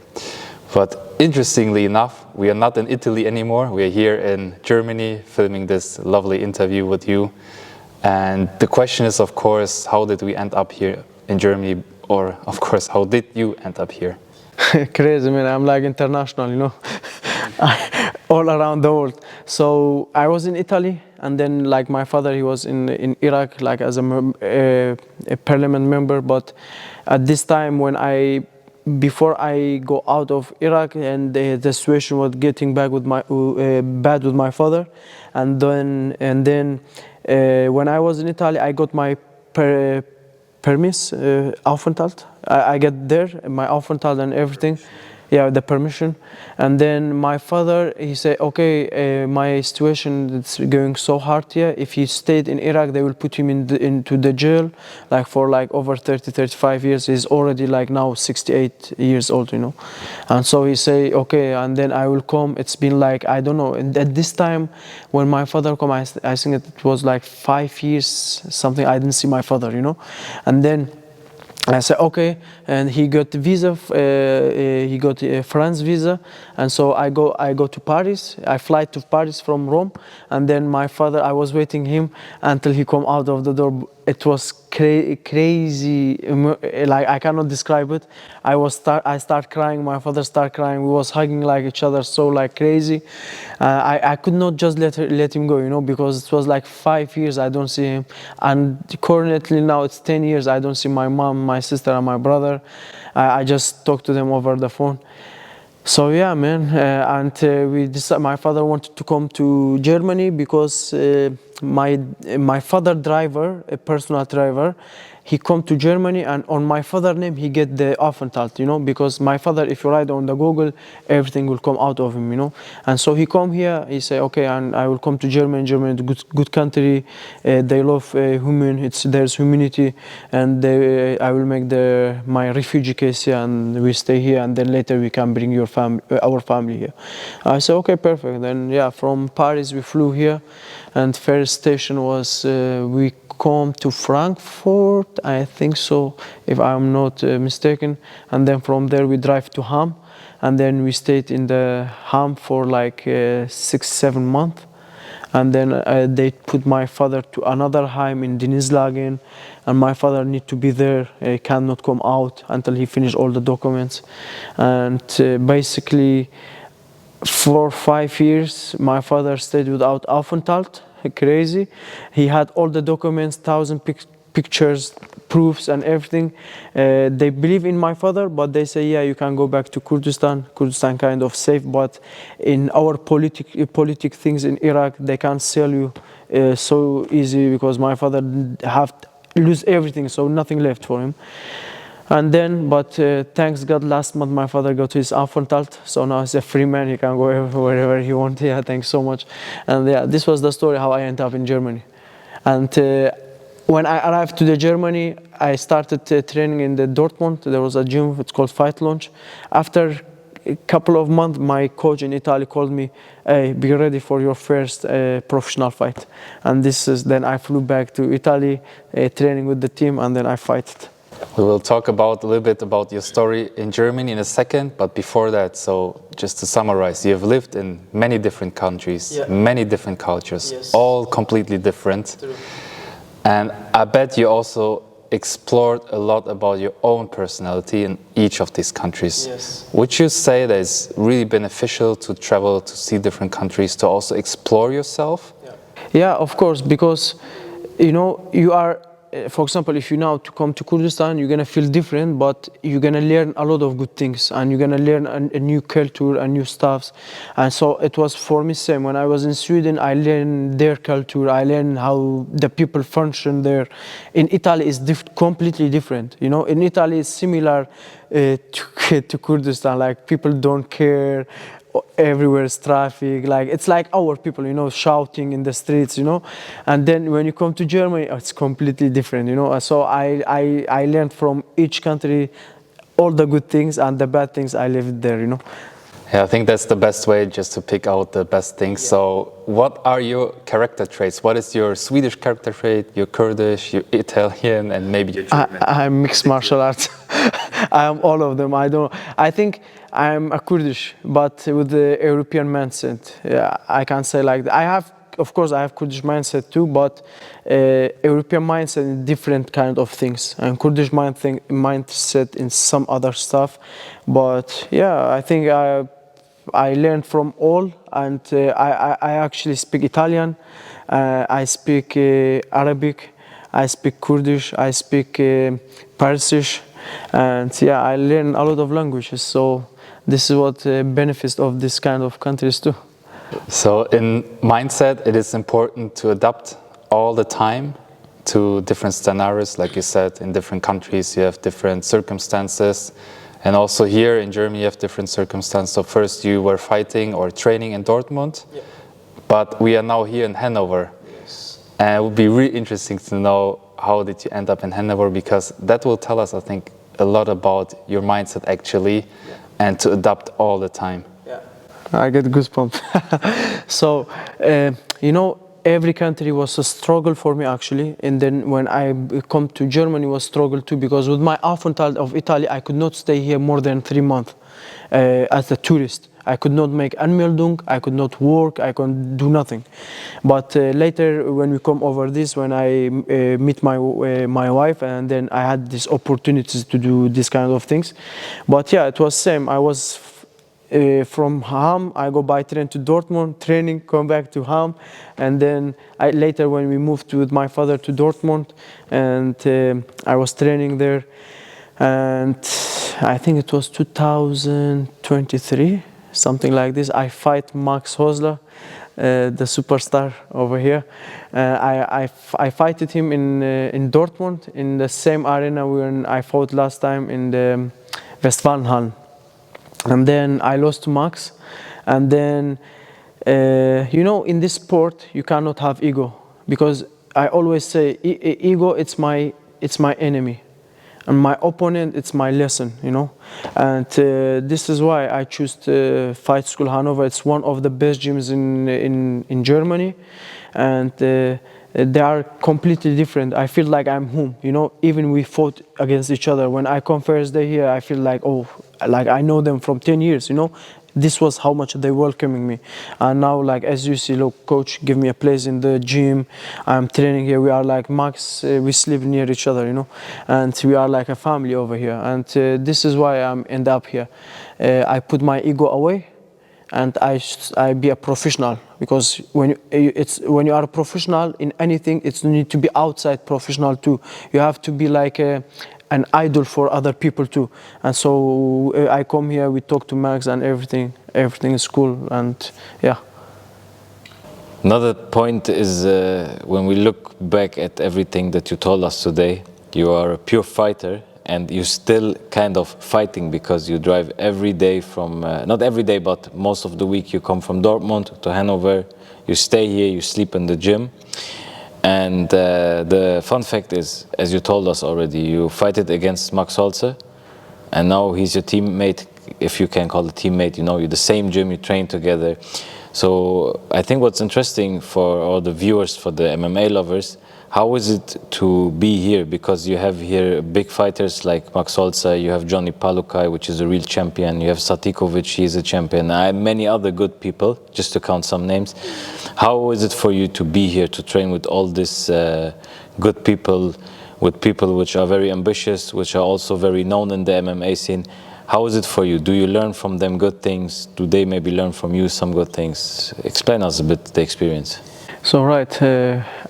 But interestingly enough, we are not in Italy anymore. We are here in Germany filming this lovely interview with you. And the question is, of course, how did we end up here in Germany? Or, of course, how did you end up here? Crazy, man. I'm like international, you know. All around the world. So I was in Italy, and then like my father, he was in Iraq, like as a parliament member. But at this time, before I go out of Iraq, and the situation was getting bad with my father, and then when I was in Italy, I got my permis, Aufenthalt. I get there, my Aufenthalt and everything. Yeah, the permission. And then my father, he said, okay, my situation is going so hard here. If he stayed in Iraq, they will put him into the jail, like for like over 35 years. He's already like now 68 years old, you know. And so he say, okay, and then I will come. It's been like, I don't know. And at this time, when my father come, I think it was like 5 years, something. I didn't see my father, you know. And then I said, okay, and he got visa, he got a France visa, and so I go to Paris. I fly to Paris from Rome, and then my father, I was waiting him until he come out of the door. It was crazy, like I cannot describe it. I start crying, my father start crying. We was hugging like each other, so like crazy. I could not just let him go, you know, because it was like 5 years I don't see him, and currently now it's 10 years I don't see my mom, my sister, and my brother. I just talk to them over the phone. So yeah, man, we decided. My father wanted to come to Germany because my father driver, a personal driver, he come to Germany, and on my father name he get the Aufenthalt, you know, because my father, if you write on the Google, everything will come out of him, you know. And so he come here. He say, okay, and I will come to Germany. Germany is a good country. They love there's humanity, and I will make my refugee case here, and we stay here, and then later we can bring our family here. I said, okay, perfect. Then yeah, from Paris we flew here, and first station was we come to Frankfurt, I think so, if I'm not mistaken, and then from there we drive to Ham, and then we stayed in the Ham for like 6-7 months, and then they put my father to another Heim in Dinislagen, and my father need to be there. He cannot come out until he finish all the documents, and basically for 5 years my father stayed without Aufenthalt. Crazy. He had all the documents, pictures, proofs and everything. They believe in my father, but they say, yeah, you can go back to Kurdistan. Kurdistan kind of safe, but in our politic things in Iraq, they can't sell you so easy because my father have lose everything, so nothing left for him. And then, but thanks God, last month my father got his Aufenthalt, so now he's a free man. He can go wherever he wants. Yeah, thanks so much. And yeah, this was the story how I ended up in Germany. And when I arrived to Germany, I started training in the Dortmund. There was a gym, it's called Fight Launch. After a couple of months, my coach in Italy called me, hey, be ready for your first professional fight. And this is, then I flew back to Italy, training with the team, and then I fight. We will talk about a little bit about your story in Germany in a second, but before that, so just to summarize, you have lived in many different countries, many different cultures, all completely different. True. And I bet you also explored a lot about your own personality in each of these countries. Yes. Would you say that it's really beneficial to travel to see different countries, to also explore yourself? Yeah, of course, because you know, you are, for example, if you now to come to Kurdistan, you're gonna feel different, but you're gonna learn a lot of good things, and you're gonna learn a new culture and new stuffs. And so it was for me same. When I was in Sweden, I learned their culture. I learned how the people function there. In Italy, it's completely different. You know, in Italy, it's similar to Kurdistan. Like people don't care. Everywhere is traffic, like it's like our people, you know, shouting in the streets, you know. And then when you come to Germany, it's completely different, you know. So I learned from each country all the good things and the bad things. I lived there, you know. Yeah, I think that's the best way, just to pick out the best things. Yeah. So what are your character traits? What is your Swedish character trait, your Kurdish, your Italian, and maybe your German? I'm mixed martial arts. I am all of them. I think I'm a Kurdish, but with the European mindset. Yeah, I can't say like that. I have, of course, I have Kurdish mindset too, but European mindset in different kind of things, and Kurdish mindset in some other stuff. But yeah, I think I learned from all, and I actually speak Italian, I speak Arabic, I speak Kurdish, I speak Persian, and yeah, I learn a lot of languages. So this is what benefits of this kind of countries too. So in mindset, it is important to adapt all the time to different scenarios. Like you said, in different countries, you have different circumstances. And also here in Germany, you have different circumstances. So first you were fighting or training in Dortmund, but we are now here in Hanover. Yes. And it would be really interesting to know how did you end up in Hanover, because that will tell us, I think, a lot about your mindset actually, and to adapt all the time. Yeah, I get goosebumps. So, you know, every country was a struggle for me actually, and then when I come to Germany, was struggle too, because with my Aufenthalt of Italy, I could not stay here more than 3 months as a tourist. I could not make Anmeldung, I could not work, I couldn't do nothing. But later, when we come over this, when I meet my wife, and then I had these opportunities to do this kind of things. But yeah, it was same. I was from Ham, I go by train to Dortmund, training, come back to Ham, and then later when we moved with my father to Dortmund, and I was training there, and I think it was 2023, something like this. I fight Max Hosler, the superstar over here. I fighted him in Dortmund, in the same arena when I fought last time in the Westfalenhallen. And then I lost to Max. And then, you know, in this sport, you cannot have ego, because I always say, ego, it's my enemy. And my opponent, it's my lesson, you know. And this is why I choose Fight School Hanover. It's one of the best gyms in Germany. And they are completely different. I feel like I'm home, you know. Even we fought against each other. When I come first day here, I feel like, oh, like I know them from 10 years, you know. This was how much they welcoming me. And now, like, as you see, look, coach, give me a place in the gym. I'm training here. We are like Max, we sleep near each other, you know. And we are like a family over here. And this is why I'm end up here. I put my ego away, and I be a professional. because when you are a professional in anything, it's need to be outside professional too. You have to be like an idol for other people too. And so I come here, we talk to Max, and everything is cool, and yeah. Another point is when we look back at everything that you told us today, you are a pure fighter, and you're still kind of fighting because you drive every day from, not every day, but most of the week you come from Dortmund to Hanover, you stay here, you sleep in the gym. And the fun fact is, as you told us already, you fight it against Max Holzer, and now he's your teammate, if you can call it teammate, you know, you're the same gym, you train together. So I think what's interesting for all the viewers, for the MMA lovers, how is it to be here? Because you have here big fighters like Max Holzer, you have Johnny Palukai, which is a real champion, you have Satikovic, he's a champion, and many other good people, just to count some names. How is it for you to be here, to train with all these good people, with people which are very ambitious, which are also very known in the MMA scene? How is it for you? Do you learn from them good things? Do they maybe learn from you some good things? Explain us a bit the experience. So right,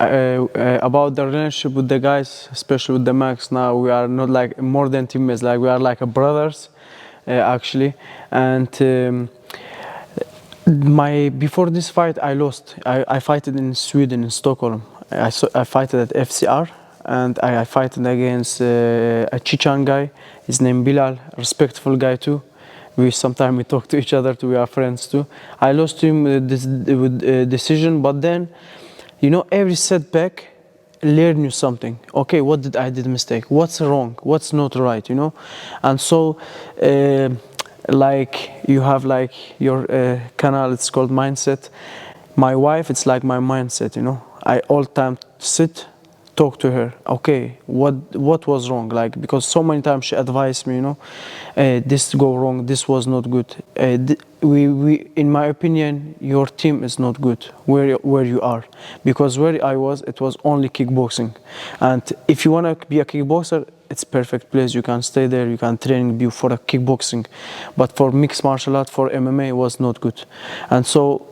about the relationship with the guys, especially with the Max, now we are not like more than teammates, like we are like brothers, actually. And before this fight, I lost. I fought in Sweden, in Stockholm. I fought at FCR, and I fought against a Chechen guy. His name Bilal, respectful guy too. Sometimes we talk to each other too, we are friends too. I lost to him with decision, but then, you know, every setback learn you something. Okay, what did I did mistake? What's wrong? What's not right? You know, and so like you have like your canal. It's called Mindset. My wife, it's like my mindset. You know, I all time sit, talk to her. Okay, what was wrong? Like, because so many times she advised me, you know, this go wrong, this was not good. We in my opinion, your team is not good where you are, because where I was, it was only kickboxing, and if you wanna be a kickboxer, it's perfect place. You can stay there, you can train you for a kickboxing, but for mixed martial art, for MMA, it was not good. And so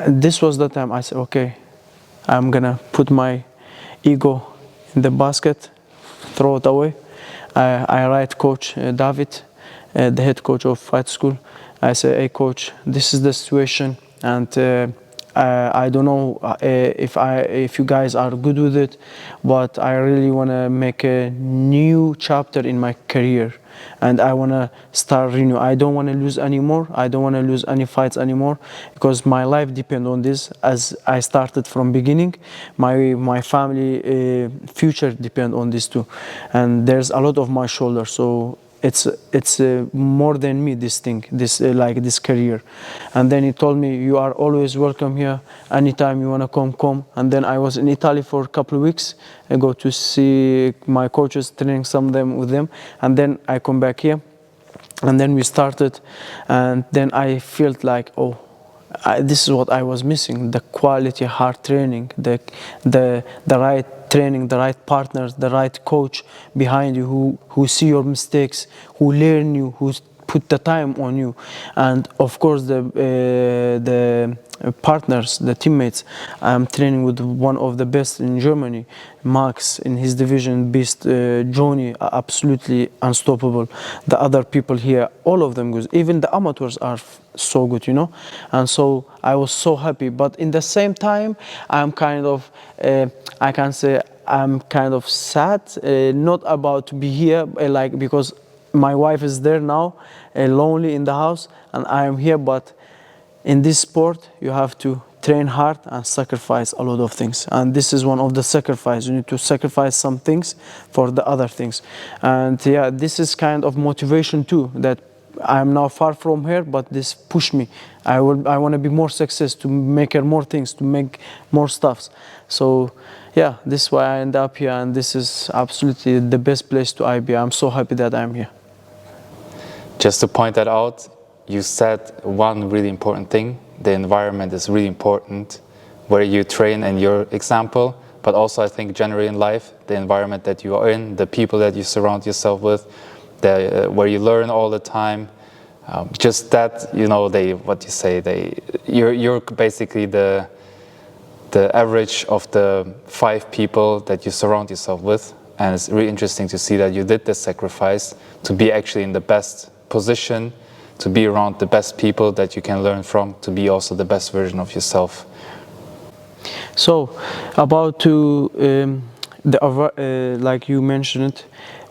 this was the time I said, okay, I'm gonna put my ego in the basket, throw it away. I write Coach David, the head coach of Fight School. I say, hey coach, this is the situation, and I don't know if you guys are good with it, but I really want to make a new chapter in my career, and I want to start renew. I don't want to lose anymore. I don't want to lose any fights anymore, because my life depends on this. As I started from beginning, my family future depend on this too, and there's a lot of my shoulders. So it's more than me, this thing, like this career. And then he told me, you are always welcome here, anytime you want to come. And then I was in Italy for a couple of weeks. I go to see my coaches, training some of them with them, and then I come back here, and then we started, and then I felt like, oh, this is what I was missing: the quality hard training, the right training, the right partners, the right coach behind you who see your mistakes, who learn you, who put the time on you, and of course the partners, the teammates. I'm training with one of the best in Germany, Max in his division, beast, Johnny, absolutely unstoppable. The other people here, all of them good. Even the amateurs are so good, you know. And so I was so happy, but in the same time, I'm kind of, I can say, I'm kind of sad, not about to be here, like, because my wife is there now, lonely in the house, and I am here. But in this sport, you have to train hard and sacrifice a lot of things, and this is one of the sacrifices. You need to sacrifice some things for the other things. And yeah, this is kind of motivation too, that I'm now far from here, but this pushed me. I want to be more success, to make more things, to make more stuffs. So yeah, this is why I end up here, and this is absolutely the best place to be. I'm so happy that I'm here. Just to point that out, you said one really important thing: the environment is really important, where you train and your example, but also I think generally in life, the environment that you are in, the people that you surround yourself with, where you learn all the time, Just that, you know, you're basically the average of the 5 people that you surround yourself with. And it's really interesting to see that you did this sacrifice to be actually in the best position, to be around the best people that you can learn from, to be also the best version of yourself. So, about like you mentioned,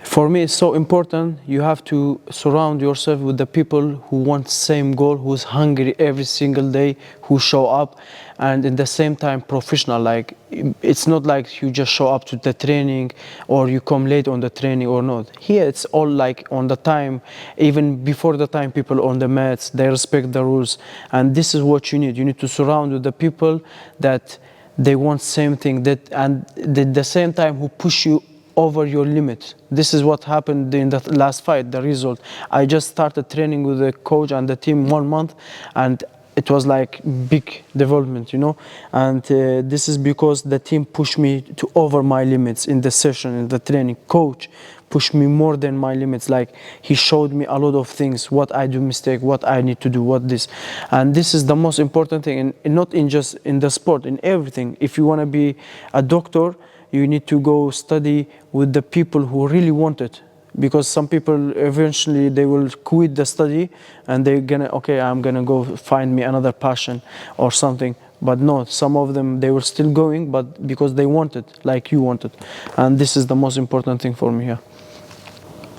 for me it's so important. You have to surround yourself with the people who want same goal, who's hungry every single day, who show up, and in the same time professional. Like, it's not like you just show up to the training or you come late on the training or not. Here it's all like on the time, even before the time. People on the mats, they respect the rules, and this is what you need. You need to surround with the people that they want same thing, that and at the same time who push you over your limit. This is what happened in the last fight, the result. I just started training with the coach and the team 1 month, and it was like big development, you know. And this is because the team pushed me to over my limits in the session, in the training. Coach pushed me more than my limits. Like, he showed me a lot of things, what I do mistake, what I need to do, what this. And this is the most important thing, and not in just in the sport, in everything. If you want to be a doctor, you need to go study with the people who really want it, because some people eventually they will quit the study and they're gonna, okay, I'm gonna go find me another passion or something. But no, some of them, they were still going, but because they wanted, like you wanted. And this is the most important thing for me here.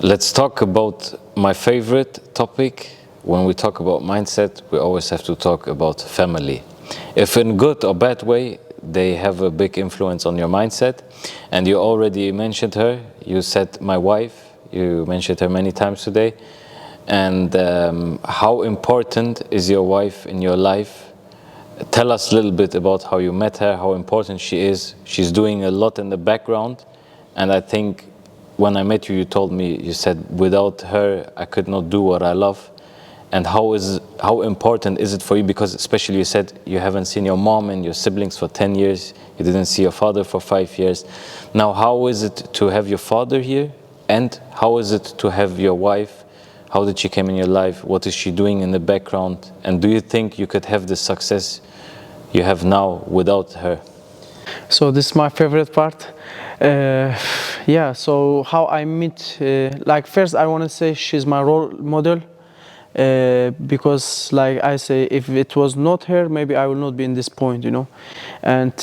Let's talk about my favorite topic. When we talk about mindset, we always have to talk about family. If in good or bad way, they have a big influence on your mindset. And you already mentioned her. You said my wife. You mentioned her many times today. And how important is your wife in your life? Tell us a little bit about how you met her, how important she is. She's doing a lot in the background. And I think when I met you, you told me, you said, without her, I could not do what I love. And how important is it for you? Because especially you said you haven't seen your mom and your siblings for 10 years. You didn't see your father for 5 years. Now, how is it to have your father here? And how is it to have your wife? How did she come in your life? What is she doing in the background? And do you think you could have the success you have now without her? So this is my favorite part. Yeah, so how I meet, like, first I want to say she's my role model. Because, like I say, if it was not her, maybe I will not be in this point, you know. And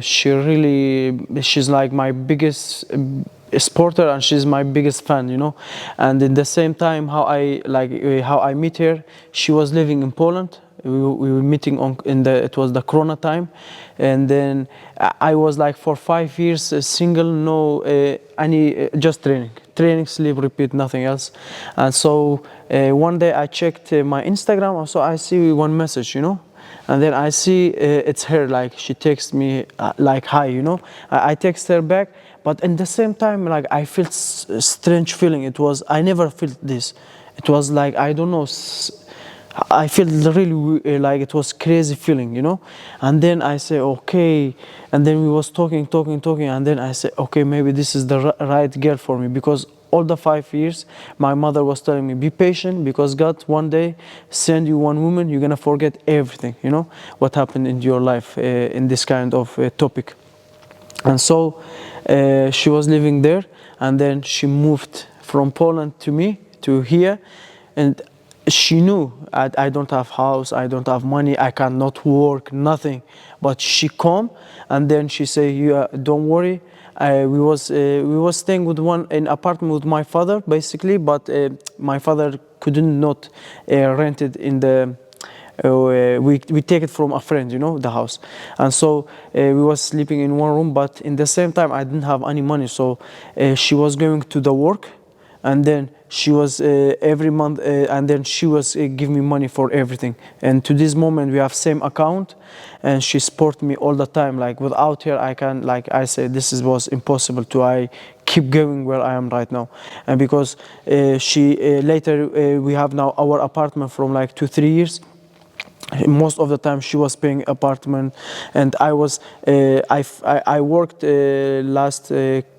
she's like my biggest supporter, and she's my biggest fan, you know. And in the same time, how I meet her, she was living in Poland. We were meeting it was the Corona time, and then I was like for 5 years single, no just training, sleep, repeat, nothing else. And so one day I checked my Instagram, so I see one message, you know, and then I see it's her. Like, she texts me like, hi, you know. I text her back, but in the same time, like, I felt strange feeling. I never felt this. It was like, I don't know, I felt really like it was crazy feeling, you know. And then I say, okay, and then we was talking, and then I say, okay, maybe this is the right girl for me. Because all the 5 years my mother was telling me, be patient, because God one day send you one woman, you're gonna forget everything, you know, what happened in your life in this kind of topic. And so she was living there, and then she moved from Poland to here, and she knew I don't have house, I don't have money, I cannot work, nothing. But she come, and then she say, don't worry. We was staying with an apartment with my father, basically, but my father couldn't not rent it in the. We take it from a friend, you know, the house. And so we was sleeping in one room, but in the same time I didn't have any money. So she was going to the work, and then she was every month, and then she was give me money for everything. And to this moment we have same account, and she support me all the time. Like, without her, I can, like I said, was impossible to I keep going where I am right now. And because she later we have now our apartment from like 2-3 years. most of the time she was paying apartment, and I was I worked last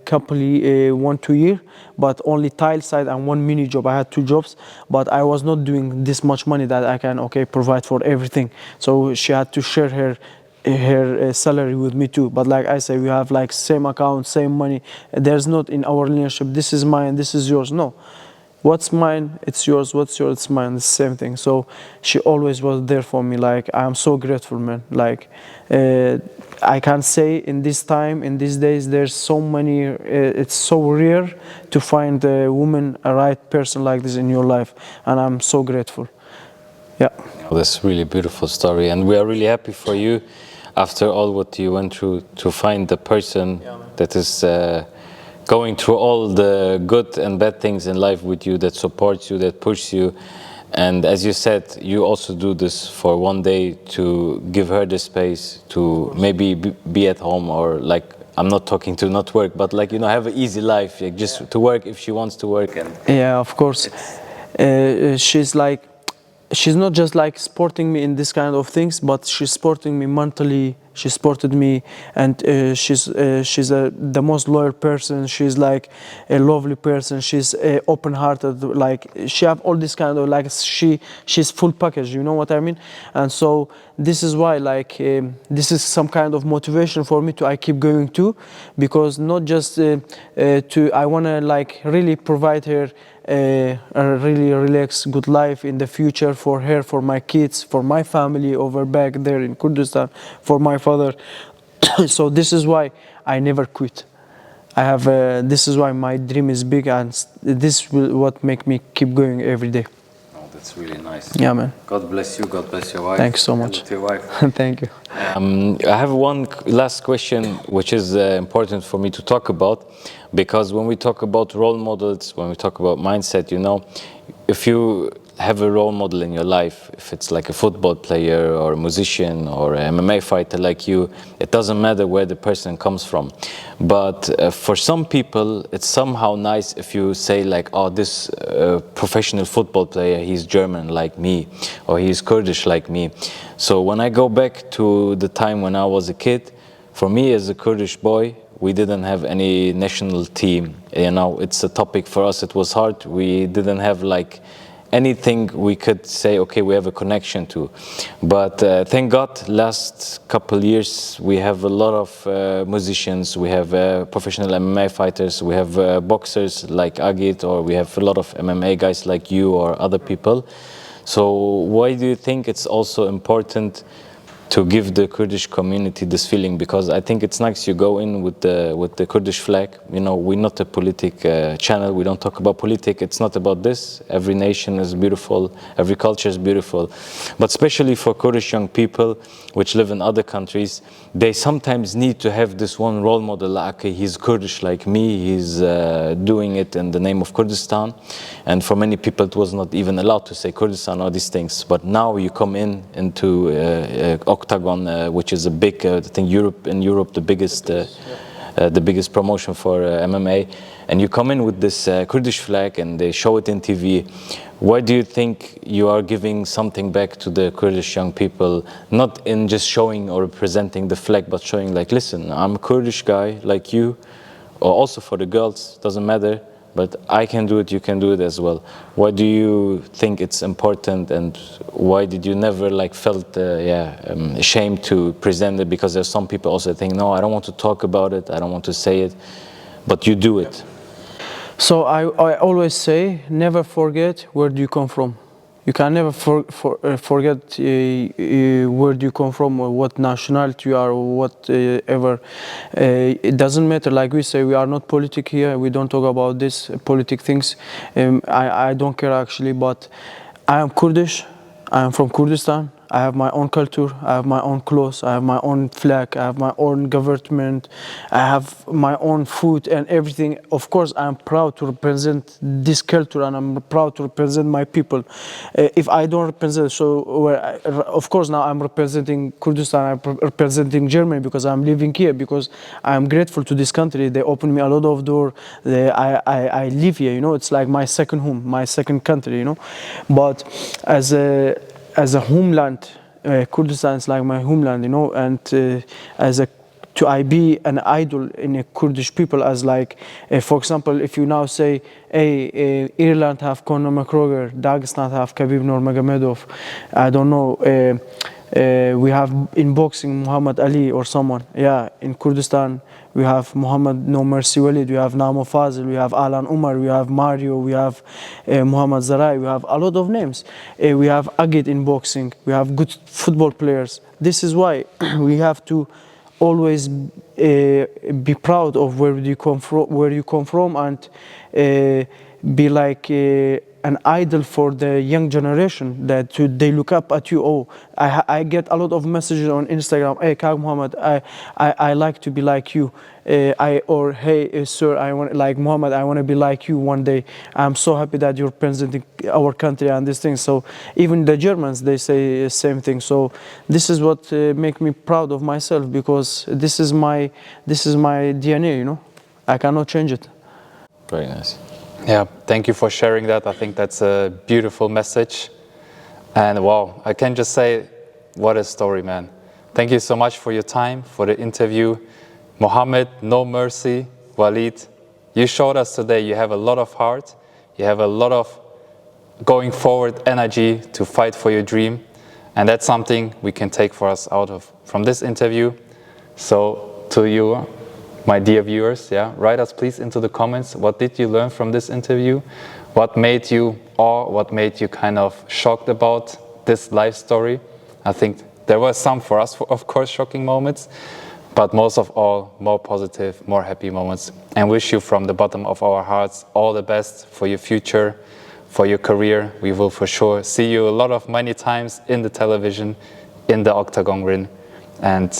couple 1-2 year, but only tile side and one mini job. I had 2 jobs, but I was not doing this much money that I can provide for everything. So she had to share her salary with me too. But like I say, we have like same account, same money. There's not in our relationship, this is mine, this is yours. No, what's mine, it's yours. What's yours, it's mine. It's the same thing. So she always was there for me. Like, I'm so grateful, man. Like, I can say in this time, in these days, there's so many. It's so rare to find a woman, a right person like this in your life, and I'm so grateful. Yeah. Well, that's really a beautiful story, and we are really happy for you after all what you went through to find the person that is going through all the good and bad things in life with you, that supports you, that pushes you. And as you said, you also do this for one day to give her the space to maybe be at home, or like, I'm not talking to not work, but like, you know, have an easy life, like just to work if she wants to work. And yeah, of course. She's like, she's not just like supporting me in this kind of things, but she's supporting me mentally. She supported me, and she's the most loyal person. She's like a lovely person. She's open-hearted. Like, she have all this kind of, like, she's full package. You know what I mean? And so this is why, like, this is some kind of motivation for me to I keep going too, because not just I wanna like really provide her a really relaxed, good life in the future for her, for my kids, for my family over back there in Kurdistan, for my father. So this is why I never quit. I have this is why my dream is big, and this will what make me keep going every day. oh, that's really nice. Yeah, man. God bless you. God bless your wife. Thanks so much. And your wife. Thank you. I have one last question, which is important for me to talk about, because when we talk about role models, when we talk about mindset, you know, if you have a role model in your life, if it's like a football player or a musician or an MMA fighter like you, it doesn't matter where the person comes from. But for some people, it's somehow nice if you say like, oh, this professional football player, he's German like me, or he's Kurdish like me. So when I go back to the time when I was a kid, for me as a Kurdish boy, we didn't have any national team. You know, it's a topic for us. It was hard. We didn't have like anything we could say, okay, we have a connection to. But thank God, last couple years, we have a lot of musicians, we have professional MMA fighters, we have boxers like Agit, or we have a lot of MMA guys like you or other people. So why do you think it's also important to give the Kurdish community this feeling? Because I think it's nice you go in with the Kurdish flag. You know, we're not a politic channel. We don't talk about politics. It's not about this. Every nation is beautiful. Every culture is beautiful. But especially for Kurdish young people which live in other countries, they sometimes need to have this one role model. Like, okay, he's Kurdish like me. He's doing it in the name of Kurdistan. And for many people, it was not even allowed to say Kurdistan or these things. But now you come into OKTAGON, which is a big, I think in Europe, the biggest promotion for MMA, and you come in with this Kurdish flag and they show it in TV. Why do you think you are giving something back to the Kurdish young people, not in just showing or representing the flag, but showing like, listen, I'm a Kurdish guy like you, or also for the girls, doesn't matter, but I can do it, you can do it as well. Why do you think it's important, and why did you never like felt ashamed to present it? Because there's some people also think, no, I don't want to talk about it, I don't want to say it, but you do it. So I always say, never forget where do you come from. You can never forget where do you come from, or what nationality you are, or whatever. It doesn't matter. Like we say, we are not politic here. We don't talk about this politic things. I don't care actually, but I am Kurdish. I am from Kurdistan. I have my own culture, I have my own clothes, I have my own flag, I have my own government, I have my own food and everything. Of course, I'm proud to represent this culture, and I'm proud to represent my people. If I don't represent, of course now I'm representing Kurdistan, I'm representing Germany because I'm living here, because I'm grateful to this country. They opened me a lot of doors. I live here, you know, it's like my second home, my second country, you know. But as a homeland, Kurdistan is like my homeland, you know, and I be an idol in a Kurdish people as like, for example, if you now say, hey, Ireland have Conor McGregor, Dagestan have Khabib Nurmagomedov, I don't know, we have in boxing Muhammad Ali or someone. Yeah, in Kurdistan we have Mohammed Nomercy Walid, we have Namo Fazil, we have Alan Umar, we have Mario, we have Muhammad Zarai, we have a lot of names. We have Agit in boxing, we have good football players. This is why we have to always be proud of where you come from, and be like an idol for the young generation, that they look up at you. Oh, I get a lot of messages on Instagram. Hey, Kag Muhammad, I like to be like you. Or hey, sir, I want like Muhammad, I want to be like you one day. I'm so happy that you're representing our country and these things. So even the Germans, they say the same thing. So this is what make me proud of myself, because this is my DNA. You know, I cannot change it. Very nice. Yeah, thank you for sharing that. I think that's a beautiful message. And wow, I can just say, what a story, man. Thank you so much for your time, for the interview. Mohammed, Nomercy, Walid, you showed us today you have a lot of heart, you have a lot of going forward energy to fight for your dream. And that's something we can take for us out of from this interview. So to you, my dear viewers, yeah, write us please into the comments, what did you learn from this interview? What made you awe, what made you kind of shocked about this life story? I think there were some for us, of course, shocking moments, but most of all, more positive, more happy moments. And wish you from the bottom of our hearts all the best for your future, for your career. We will for sure see you a lot of many times in the television, in the octagon ring. And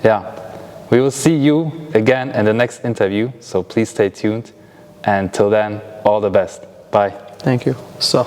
yeah, we will see you again in the next interview, so please stay tuned. And till then, all the best. Bye. Thank you. So.